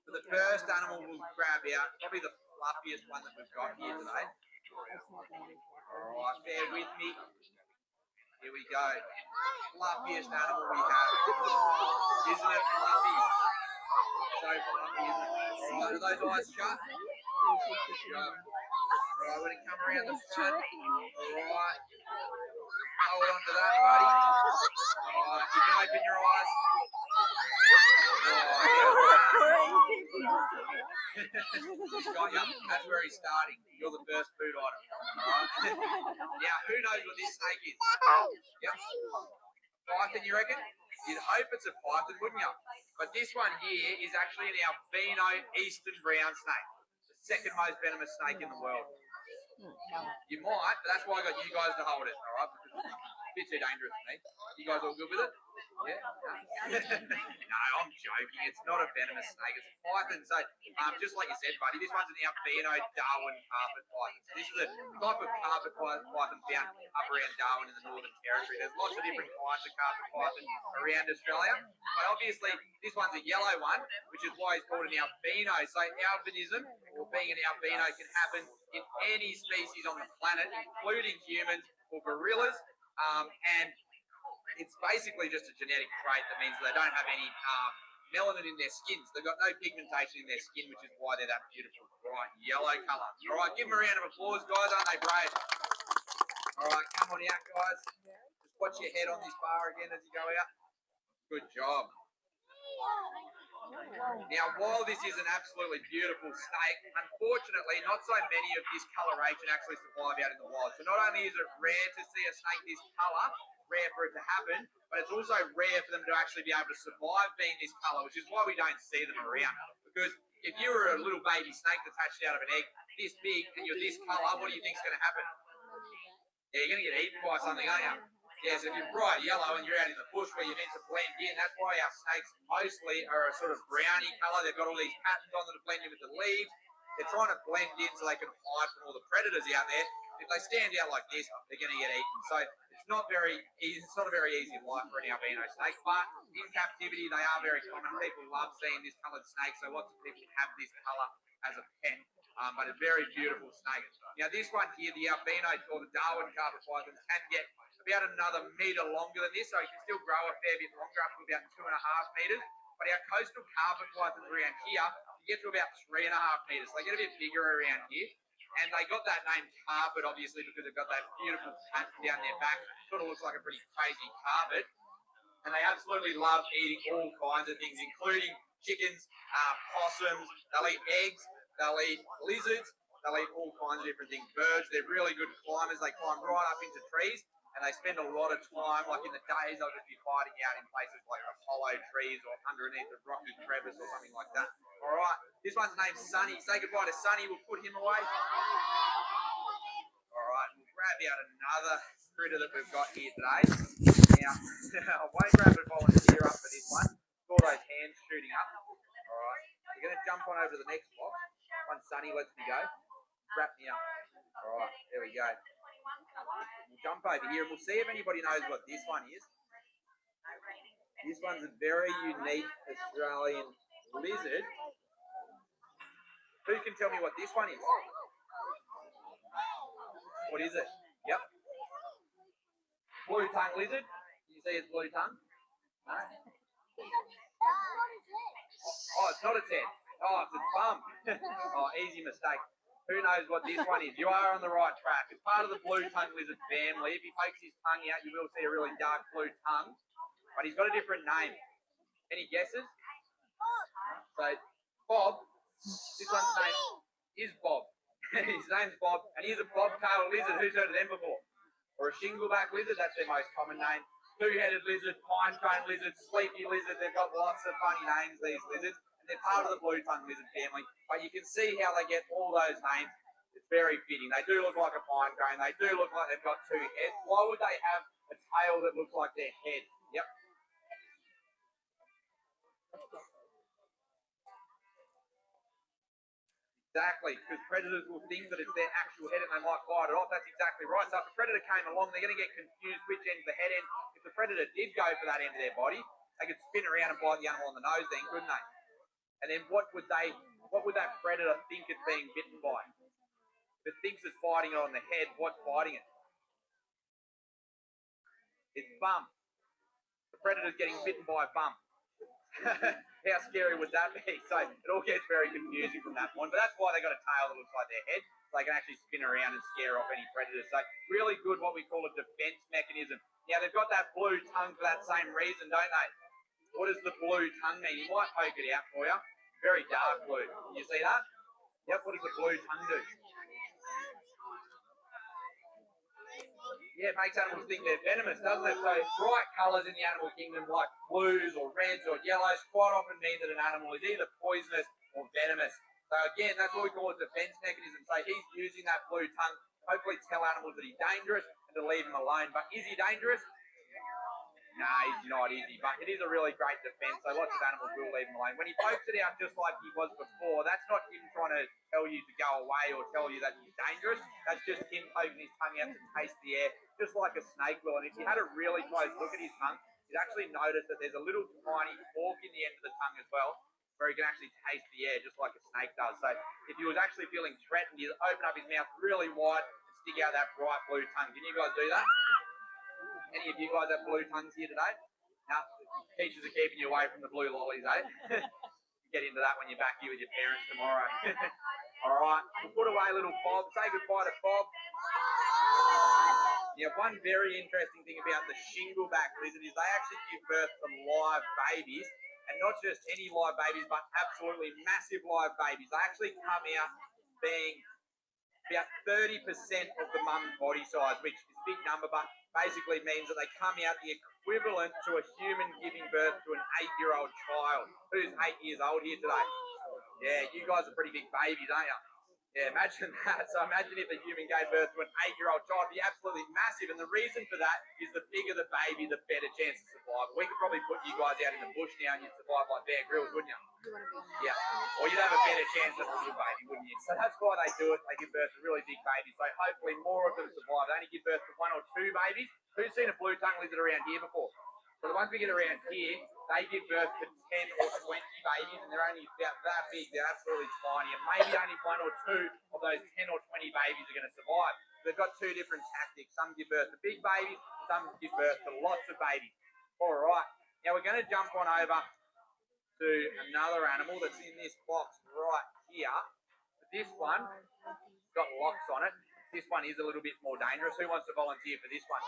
For the first animal, we'll grab out probably the fluffiest one that we've got here today. All right, bear with me. Here we go. Fluffiest animal we have. Isn't it fluffy? So fluffy, isn't it? All right, are those eyes shut? Good job. All right, we're going to come around the front. All right. Hold on to that, buddy. All right, you can open your eyes. Got you. That's where he's starting. You're the first food item. All right. Now, who knows what this snake is? Yep. Python, you reckon? You'd hope it's a python, wouldn't you? But this one here is actually an albino eastern brown snake, the second most venomous snake in the world. You might, but that's why I got you guys to hold it, all right? Because it's a bit too dangerous for me. You guys all good with it? Yeah? No, I'm joking. It's not a venomous snake. It's a python. So, just like you said, buddy, this one's an albino Darwin carpet python. So this is a type of carpet python found up around Darwin in the Northern Territory. There's lots of different kinds of carpet python around Australia. But obviously, this one's a yellow one, which is why it's called an albino. So albinism, or being an albino, can happen in any species on the planet, including humans or gorillas. And it's basically just a genetic trait that means they don't have any melanin in their skins. They've got no pigmentation in their skin, which is why they're that beautiful, bright yellow colour. All right, give them a round of applause, guys. Aren't they brave? All right, come on out, guys. Just watch your head on this bar again as you go out. Good job. Now, while this is an absolutely beautiful snake, unfortunately, not so many of this coloration actually survive out in the wild. So not only is it rare to see a snake this colour, rare for it to happen, but it's also rare for them to actually be able to survive being this colour, which is why we don't see them around. Because if you were a little baby snake that's hatched out of an egg this big and you're this colour, what do you think is going to happen? Yeah, you're going to get eaten by something, aren't you? Yeah, so if you're bright yellow and you're out in the bush where you're meant to blend in, that's why our snakes mostly are a sort of browny colour. They've got all these patterns on them to blend in with the leaves. They're trying to blend in so they can hide from all the predators out there. If they stand out like this, they're going to get eaten. So it's not very easy. It's not a very easy life for an albino snake, but in captivity they are very common. People love seeing this coloured snake, so lots of people have this colour as a pet. But a very beautiful snake. Now this one here, the albino or the Darwin carpet python, can get about another metre longer than this, so it can still grow a fair bit longer, up to about 2.5 metres. But our coastal carpet pythons around here, you get to about 3.5 metres. So they get a bit bigger around here. And they got that name carpet, obviously, because they've got that beautiful pattern down their back. Sort of looks like a pretty crazy carpet. And they absolutely love eating all kinds of things, including chickens, possums. They'll eat eggs. They'll eat lizards. They'll eat all kinds of different things. Birds, they're really good climbers. They climb right up into trees. And they spend a lot of time, like in the days, they'll just be hiding out in places like the hollow trees or underneath a rocky crevice or something like that. All right, this one's named Sunny. Say goodbye to Sunny. We'll put him away. All right, we'll grab out another critter that we've got here today. Now, I won't grab a volunteer up for this one. All those hands shooting up. All right, we're going to jump on over to the next box. Once Sunny lets me go, wrap me up. All right, there we go. We'll jump over here and we'll see if anybody knows what this one is. This one's a very unique Australian lizard. Who can tell me what this one is? What is it? Yep. Blue tongue lizard. You see it's blue tongue? No? Oh, it's not its head. Oh, it's its bum. Oh, easy mistake. Who knows what this one is? You are on the right track. It's part of the blue tongue lizard family. If he pokes his tongue out, you will see a really dark blue tongue. But he's got a different name. Any guesses? So, Bob, this one's name is Bob. His name's Bob, and he's a bobtail lizard. Who's heard of them before? Or a shingleback lizard, that's their most common name. Two-headed lizard, pine cone lizard, sleepy lizard. They've got lots of funny names, these lizards. And they're part of the blue tongue lizard family. But you can see how they get all those names. It's very fitting. They do look like a pine cone. They do look like they've got two heads. Why would they have a tail that looks like their head? Yep. Exactly, because predators will think that it's their actual head and they might bite it off. That's exactly right. So if a predator came along, they're going to get confused which end's the head end. If the predator did go for that end of their body, they could spin around and bite the animal on the nose then, couldn't they? And then what would that predator think it's being bitten by? If it thinks it's biting it on the head, what's biting it? It's bum. The predator's getting bitten by a bum. How scary would that be? So it all gets very confusing from that point. But that's why they got a tail that looks like their head, so they can actually spin around and scare off any predators. So really good, what we call a defense mechanism. Now they've got that blue tongue for that same reason, don't they? What does the blue tongue mean? You might poke it out for you. Very dark blue. Can you see that? Yep. What does the blue tongue do? Yeah, it makes animals think they're venomous, doesn't it? So bright colours in the animal kingdom like blues or reds or yellows quite often mean that an animal is either poisonous or venomous. So again, that's what we call a defence mechanism. So he's using that blue tongue to hopefully tell animals that he's dangerous and to leave him alone. But is he dangerous? No, he's not, is he? But it is a really great defence, so lots of animals will leave him alone. When he pokes it out just like he was before, that's not him trying to tell you to go away or tell you that he's dangerous. That's just him poking his tongue out to taste the air, just like a snake will. And if you had a really close look at his tongue, you'd actually notice that there's a little tiny fork in the end of the tongue as well, where he can actually taste the air, just like a snake does. So if he was actually feeling threatened, he'd open up his mouth really wide and stick out that bright blue tongue. Can you guys do that? Any of you guys have blue tongues here today? No, teachers are keeping you away from the blue lollies, eh? Get into that when you're back here with your parents tomorrow. All right, we'll put away little Bob. Say goodbye to Bob. Yeah, one very interesting thing about the shingleback lizard is they actually give birth to live babies, and not just any live babies, but absolutely massive live babies. They actually come out being about 30% of the mum's body size, which is a big number, but basically means that they come out the equivalent to a human giving birth to an 8-year-old child. Who's 8 years old here today? Yeah, you guys are pretty big babies, aren't you? Yeah, imagine that. So imagine if a human gave birth to an 8-year-old child. It'd be absolutely massive. And the reason for that is the bigger the baby, the better chance of survival. We could probably put you guys out in the bush now and you'd survive like Bear Grylls, wouldn't you? Yeah. Or you'd have a better chance than a little baby, wouldn't you? So that's why they do it. They give birth to really big babies. So hopefully more of them survive. They only give birth to 1 or 2 babies. Who's seen a blue tongue lizard around here before? So the ones we get around here, they give birth to 10 or 20 babies, and they're only about that big. They're absolutely tiny, and maybe only 1 or 2 of those 10 or 20 babies are going to survive. They've got 2 different tactics. Some give birth to big babies, some give birth to lots of babies. All right, now we're going to jump on over to another animal that's in this box right here. This one got locks on it. This one is a little bit more dangerous. Who wants to volunteer for this one?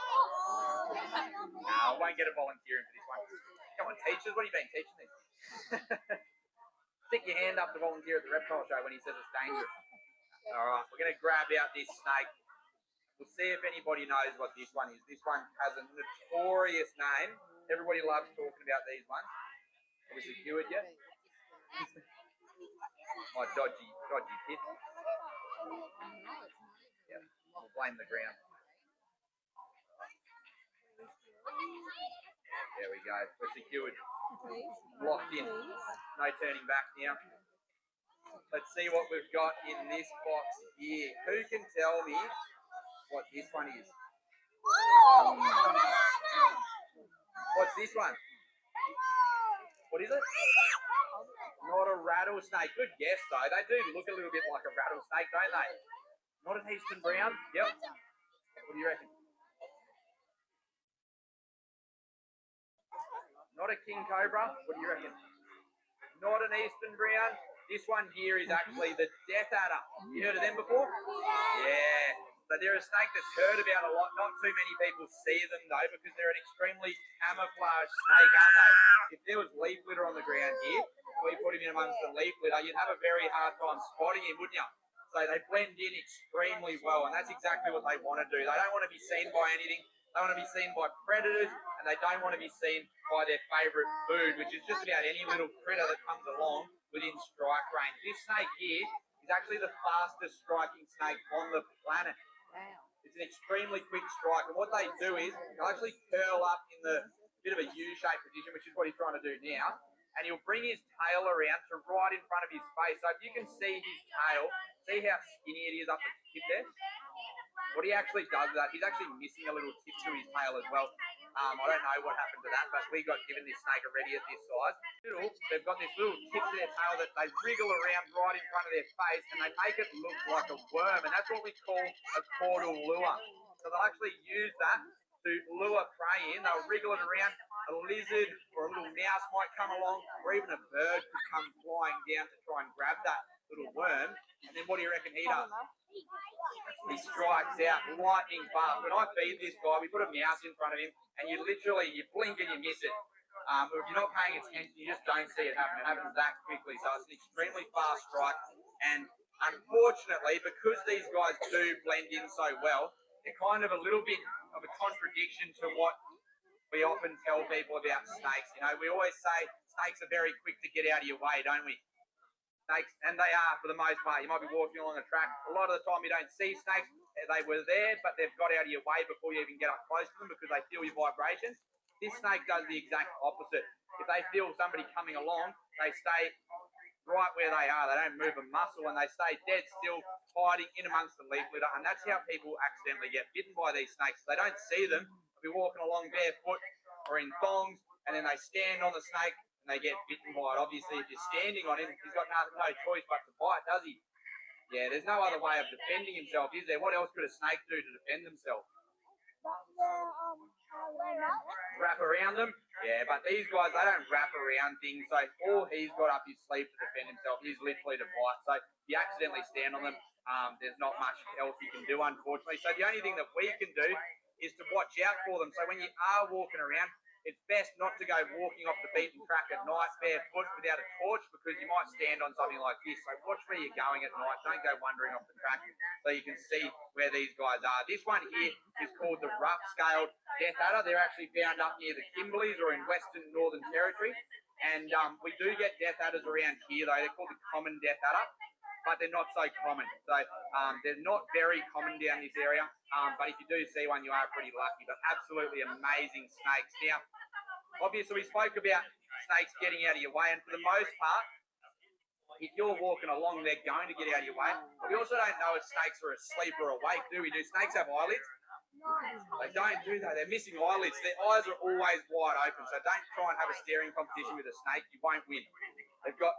No, I won't get a volunteering for this one. Come on, teachers, what have you been teaching this? Stick your hand up to volunteer at the reptile show when he says it's dangerous. All right, we're going to grab out this snake. We'll see if anybody knows what this one is. This one has a notorious name. Everybody loves talking about these ones. Have we secured yet? My dodgy pit. Yeah, we'll blame the ground. There we go. We're secured. Locked in. No turning back now. Let's see what we've got in this box here. Who can tell me what this one is? What's this one? What is it? Not a rattlesnake. Good guess, though. They do look a little bit like a rattlesnake, don't they? Not an eastern brown. Yep. What do you reckon? Not a king cobra. What do you reckon? Not an eastern brown. This one here is actually the death adder. You heard of them before? Yeah. So they're a snake that's heard about a lot. Not too many people see them though, because they're an extremely camouflaged snake, aren't they? If there was leaf litter on the ground here, we put him in amongst the leaf litter, you'd have a very hard time spotting him, wouldn't you? So they blend in extremely well, and that's exactly what they want to do. They don't want to be seen by anything. They want to be seen by predators, and they don't want to be seen by their favourite food, which is just about any little critter that comes along within strike range. This snake here is actually the fastest striking snake on the planet. It's an extremely quick strike, and what they do is they'll actually curl up in the bit of a U-shaped position, which is what he's trying to do now, and he'll bring his tail around to right in front of his face. So if you can see his tail, see how skinny it is up the tip there? What he actually does with that, he's actually missing a little tip to his tail as well. I don't know what happened to that, but we got given this snake already at this size. They've got this little tip to their tail that they wriggle around right in front of their face, and they make it look like a worm, and that's what we call a caudal lure. So they'll actually use that to lure prey in. They'll wriggle it around. A lizard or a little mouse might come along, or even a bird could come flying down to try and grab that little worm. And then what do you reckon he does? He strikes out lightning fast. When I feed this guy, we put a mouse in front of him, and you blink and you miss it. Or if you're not paying attention, you just don't see it happen. It happens that quickly. So it's an extremely fast strike. And unfortunately, because these guys do blend in so well, they're kind of a little bit of a contradiction to what we often tell people about snakes. You know, we always say snakes are very quick to get out of your way, don't we? Snakes, and they are for the most part. You might be walking along a track. A lot of the time you don't see snakes. They were there, but they've got out of your way before you even get up close to them because they feel your vibrations. This snake does the exact opposite. If they feel somebody coming along, they stay right where they are. They don't move a muscle, and they stay dead still, hiding in amongst the leaf litter. And that's how people accidentally get bitten by these snakes. They don't see them. They'll be walking along barefoot or in thongs, and then they stand on the snake and they get bitten by it. Obviously, if you're standing on him, he's got no choice but to bite, does he? Yeah, there's no other way of defending himself, is there? What else could a snake do to defend themselves? Wrap around them? Yeah, but these guys, they don't wrap around things. So all he's got up his sleeve to defend himself is literally to bite. So if you accidentally stand on them, there's not much else you can do, unfortunately. So the only thing that we can do is to watch out for them. So when you are walking around, it's best not to go walking off the beaten track at night barefoot without a torch, because you might stand on something like this. So watch where you're going at night. Don't go wandering off the track so you can see where these guys are. This one here is called the rough-scaled death adder. They're actually found up near the Kimberleys or in Western Northern Territory. And we do get death adders around here, though. They're called the common death adder, but they're not so common. So they're not very common down this area. But if you do see one, you are pretty lucky. But absolutely amazing snakes. Now, obviously, we spoke about snakes getting out of your way, and for the most part, if you're walking along, they're going to get out of your way. But we also don't know if snakes are asleep or awake, do we? Do snakes have eyelids? They don't, do they? They're missing eyelids. Their eyes are always wide open, so don't try and have a staring competition with a snake. You won't win. They've got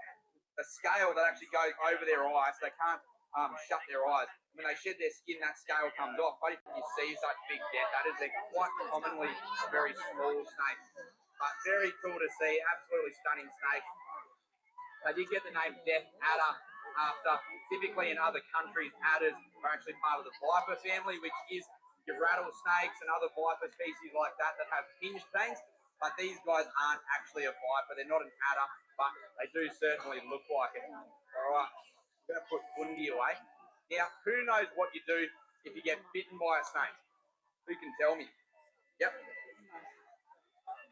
a scale that actually goes over their eyes. They can't shut their eyes. When they shed their skin, that scale comes off. But if you see such big death adders, they're quite commonly very small snakes. But very cool to see. Absolutely stunning snakes. They did get the name death adder after, typically in other countries, adders are actually part of the viper family, which is your rattlesnakes and other viper species like that have hinged fangs. But these guys aren't actually a viper. They're not an adder, but they do certainly look like it. All right, I'm going to put Boonah away. Now, who knows what you do if you get bitten by a snake? Who can tell me? Yep.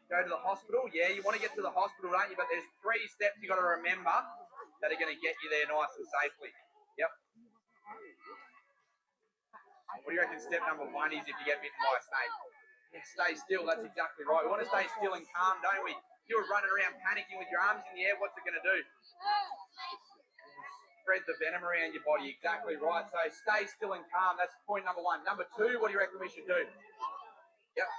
Go to the hospital. Yeah, you want to get to the hospital, don't you? But there's 3 steps you got to remember that are going to get you there nice and safely. Yep. What do you reckon step number 1 is if you get bitten by a snake? Stay still. That's exactly right. We want to stay still and calm, don't we? If you're running around panicking with your arms in the air, what's it going to do? Spread the venom around your body. Exactly right. So stay still and calm. That's point number 1. Number 2, what do you reckon we should do? Yep.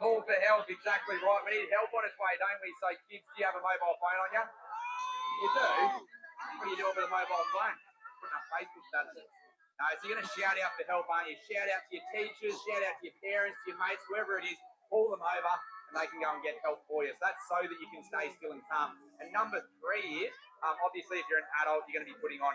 Call for help. Exactly right. We need help on its way, don't we? So kids, do you have a mobile phone on you? You do? What are you doing with a mobile phone? Putting up Facebook statuses. No, so you're going to shout out for help, aren't you? Shout out to your teachers, shout out to your parents, to your mates, whoever it is. Call them over and they can go and get help for you. So that's so that you can stay still and calm. And number 3 is, obviously, if you're an adult, you're going to be putting on,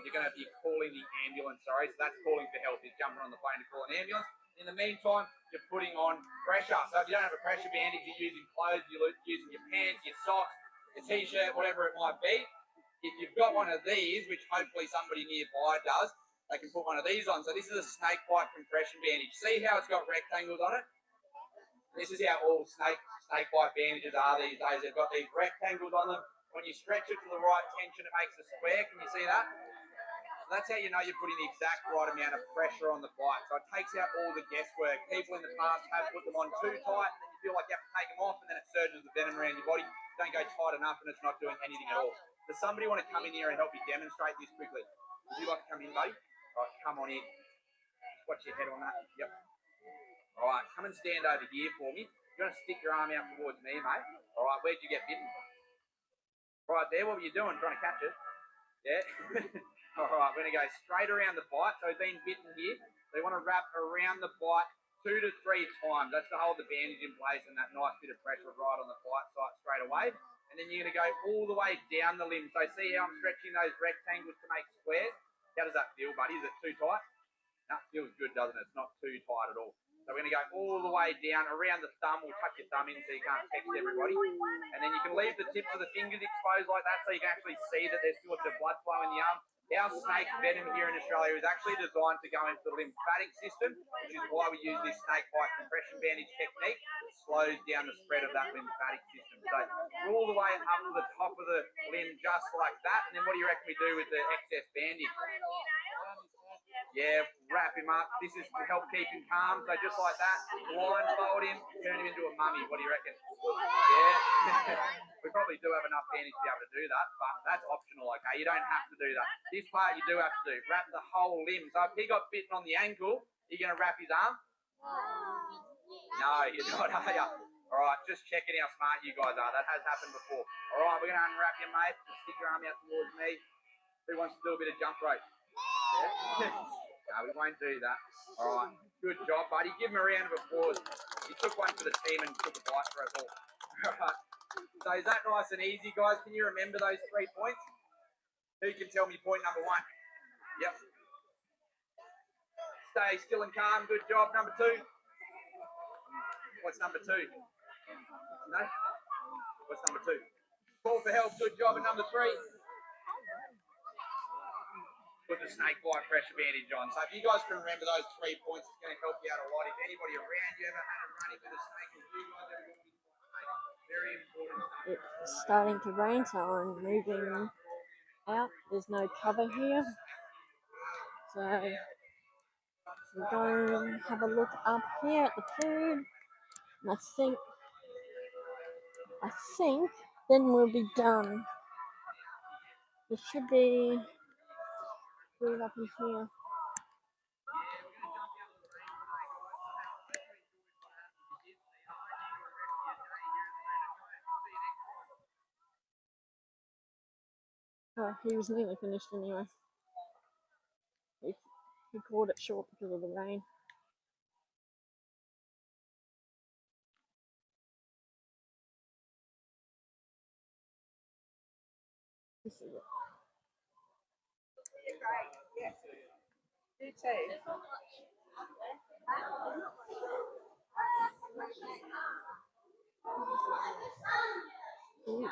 you're going to be calling the ambulance, sorry. So that's calling for help, is jumping on the phone to call an ambulance. In the meantime, you're putting on pressure. So if you don't have a pressure bandage, you're using clothes, you're using your pants, your socks, your t-shirt, whatever it might be. If you've got one of these, which hopefully somebody nearby does, they can put one of these on. So this is a snake bite compression bandage. See how it's got rectangles on it? This is how all snake bite bandages are these days. They've got these rectangles on them. When you stretch it to the right tension, it makes a square. Can you see that? So that's how you know you're putting the exact right amount of pressure on the bite. So it takes out all the guesswork. People in the past have put them on too tight, and then you feel like you have to take them off, and then it surges the venom around your body. Don't go tight enough, and it's not doing anything at all. Does somebody want to come in here and help me demonstrate this quickly? Would you like to come in, buddy? All right, come on in. Just watch your head on that. Yep. All right, come and stand over here for me. You're going to stick your arm out towards me, mate. All right, where'd you get bitten? Right there, what were you doing? Trying to catch it? Yeah? All right, we're going to go straight around the bite. So we've been bitten here. So you want to wrap around the bite 2 to 3 times. That's to hold the bandage in place and that nice bit of pressure right on the bite site straight away. And then you're going to go all the way down the limb. So see how I'm stretching those rectangles to make squares? How does that feel, buddy? Is it too tight? No, it feels good, doesn't it? It's not too tight at all. So we're going to go all the way down around the thumb. We'll tuck your thumb in so you can't text everybody. And then you can leave the tips of the fingers exposed like that so you can actually see that there's still a bit of blood flow in the arm. Our snake venom here in Australia is actually designed to go into the lymphatic system, which is why we use this snake bite compression bandage technique. It slows down the spread of that lymphatic system. So all the way up to the top of the limb just like that. And then what do you reckon we do with the excess bandage? Yeah, wrap him up. This is to help keep him calm. So just like that, blindfold him, turn him into a mummy. What do you reckon? Yeah. We probably do have enough bandage to be able to do that, but that's optional, okay? You don't have to do that. This part you do have to do. Wrap the whole limb. So if he got bitten on the ankle, you're going to wrap his arm? No, you're not, are you? All right, just checking how smart you guys are. That has happened before. All right, we're going to unwrap you, mate. Just stick your arm out towards me. Who wants to do a bit of jump rope? Yeah? No, we won't do that. All right, good job, buddy. Give him a round of applause. You took one for the team and took a bite for us all. All right. So is that nice and easy, guys? Can you remember those 3 points? Who can tell me point number 1? Yep. Stay still and calm. Good job. Number 2. What's number 2? No? What's number 2? Call for help. Good job. And number 3? Put the snake bite pressure bandage on. So if you guys can remember those 3 points, it's going to help you out a lot. If anybody around you ever had a run into the snake, if you guys ever got into a snake, very important stuff. It's starting to rain, so I'm moving out. There's no cover here. So we're going to have a look up here at the food. And I think then we'll be done. There should be food up in here. Oh, he was nearly finished anyway. He called it short because of the rain. This is it. Yes. You too. Ooh.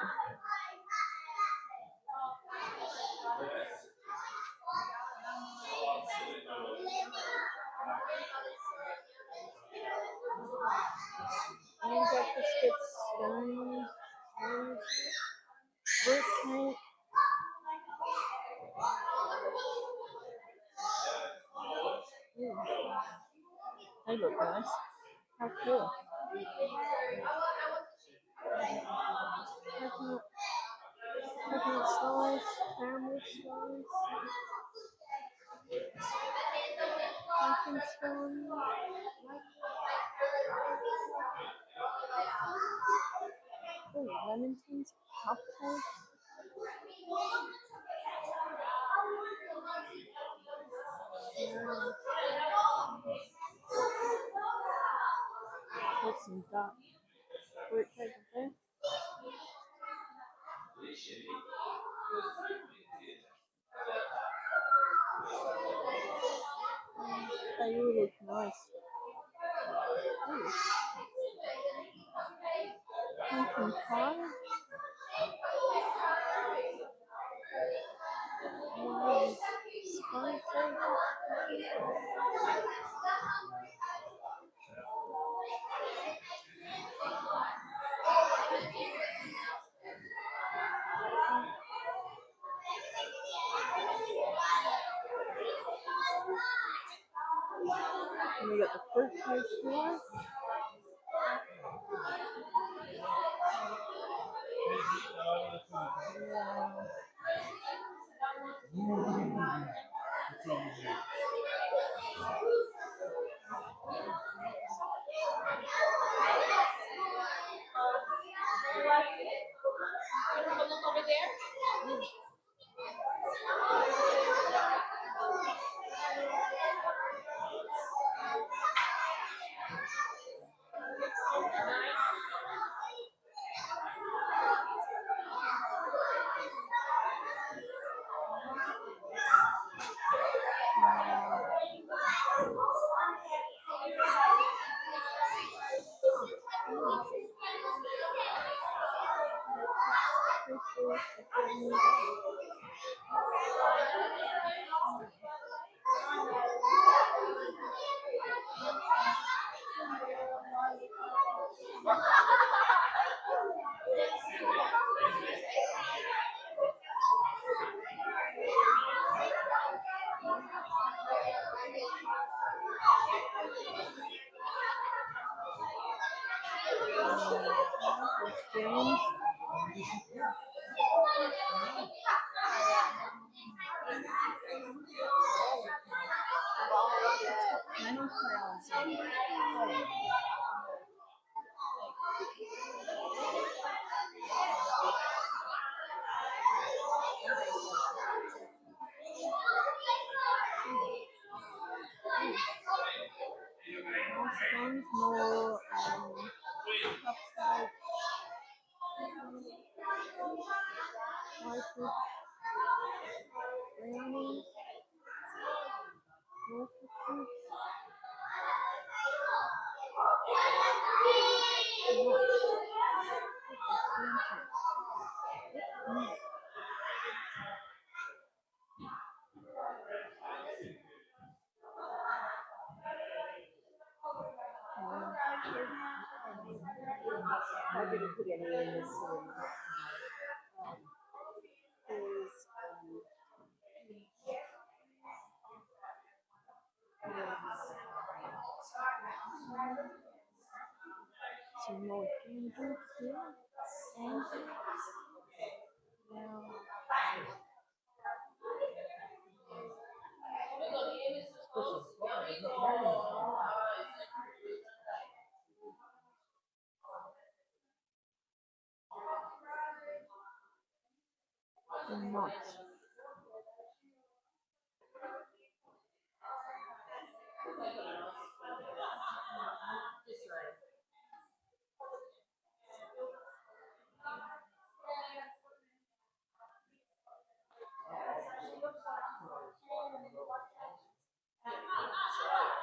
And got biscuits, scones, fruit cake. Ooh. They look nice. How cool. Coconut slice, caramel slice, pumpkin scones, lemon teas, cupcakes. There's some dark fruit over there. They all look nice. Pumpkin pie. Wow. Spicy. And we got the fruit toast here. James. More cupcakes. Brownies. More cookies. I didn't put any in this one. Some more candles here. And now much.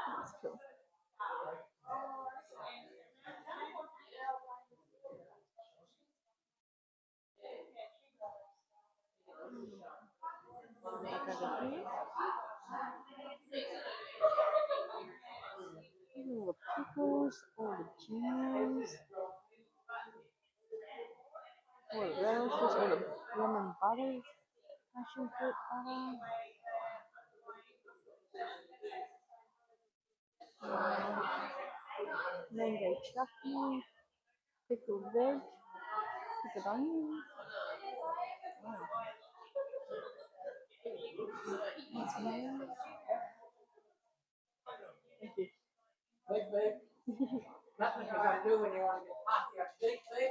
That's cool. Back over here. All the pickles, all the jams, all the relishes, all the lemon butters, passion fruit butter. Mango chutney, pickled veg, pickled onions. Wow. That's mayo. Thank you. Big, big. Nothing you gotta do when you want to get hot. You have to big, big.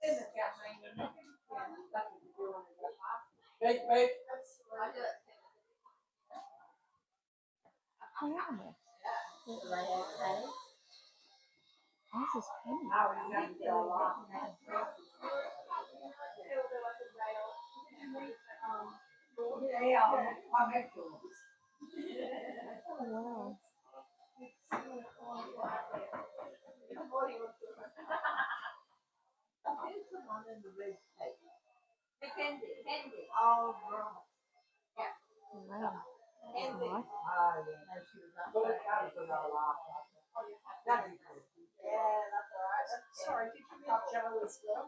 In the cafe. That's what you do when you get hot. Big, big. Hilarious. This is funny. Wow. Wow. Nice. Sorry, did you meet Joe as well?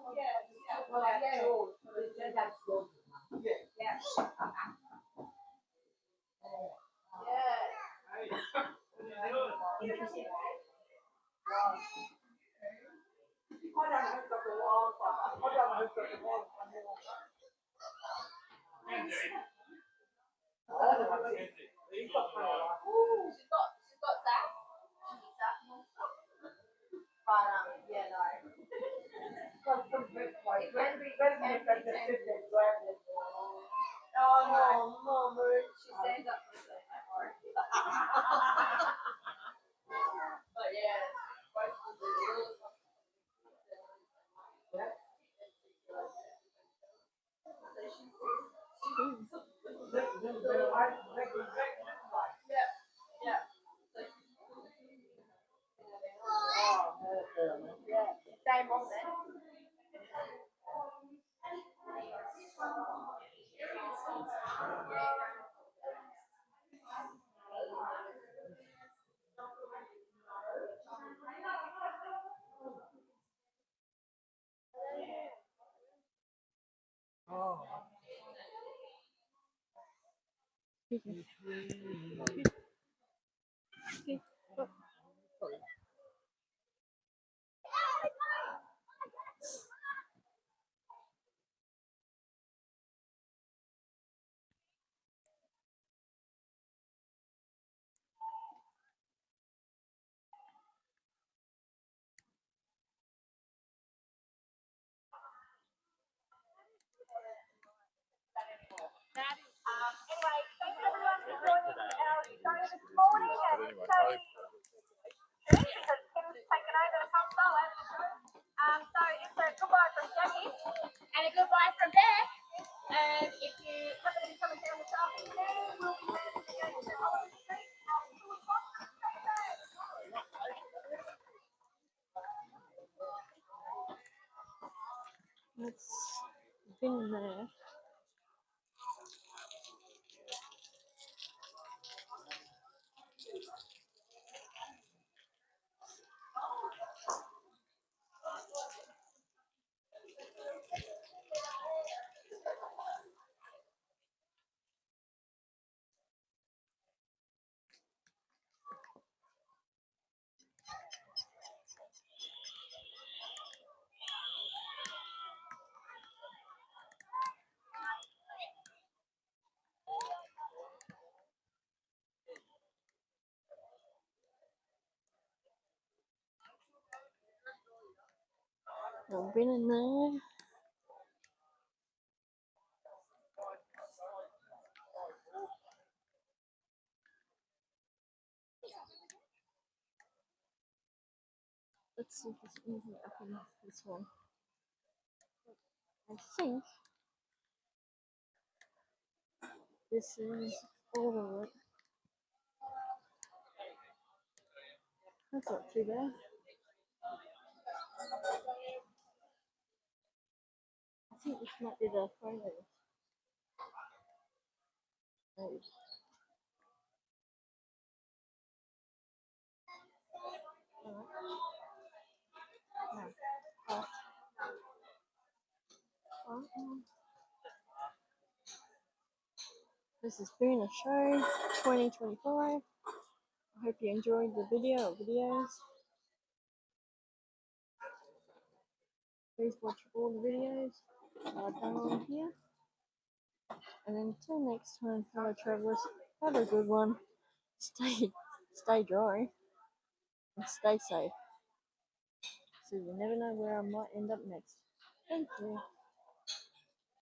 Anyway, thanks everyone for joining our show this morning. And so, because Kim's taken over the console over the show. So it's a goodbye from Jackie and a goodbye from Beth. And if you happen to be coming down this afternoon, we'll be moving to go to Oliver Street at 2 o'clock. It's been there. I've been in there. Let's see if there's anything up in this one. I think this is all of it. That's not too bad. I think this might be the photos. Maybe. This has been a show 2025. I hope you enjoyed the videos. Please watch all the videos done on here. And until next time, fellow travelers, have a good one. Stay dry and stay safe. So you never know where I might end up next. Thank you.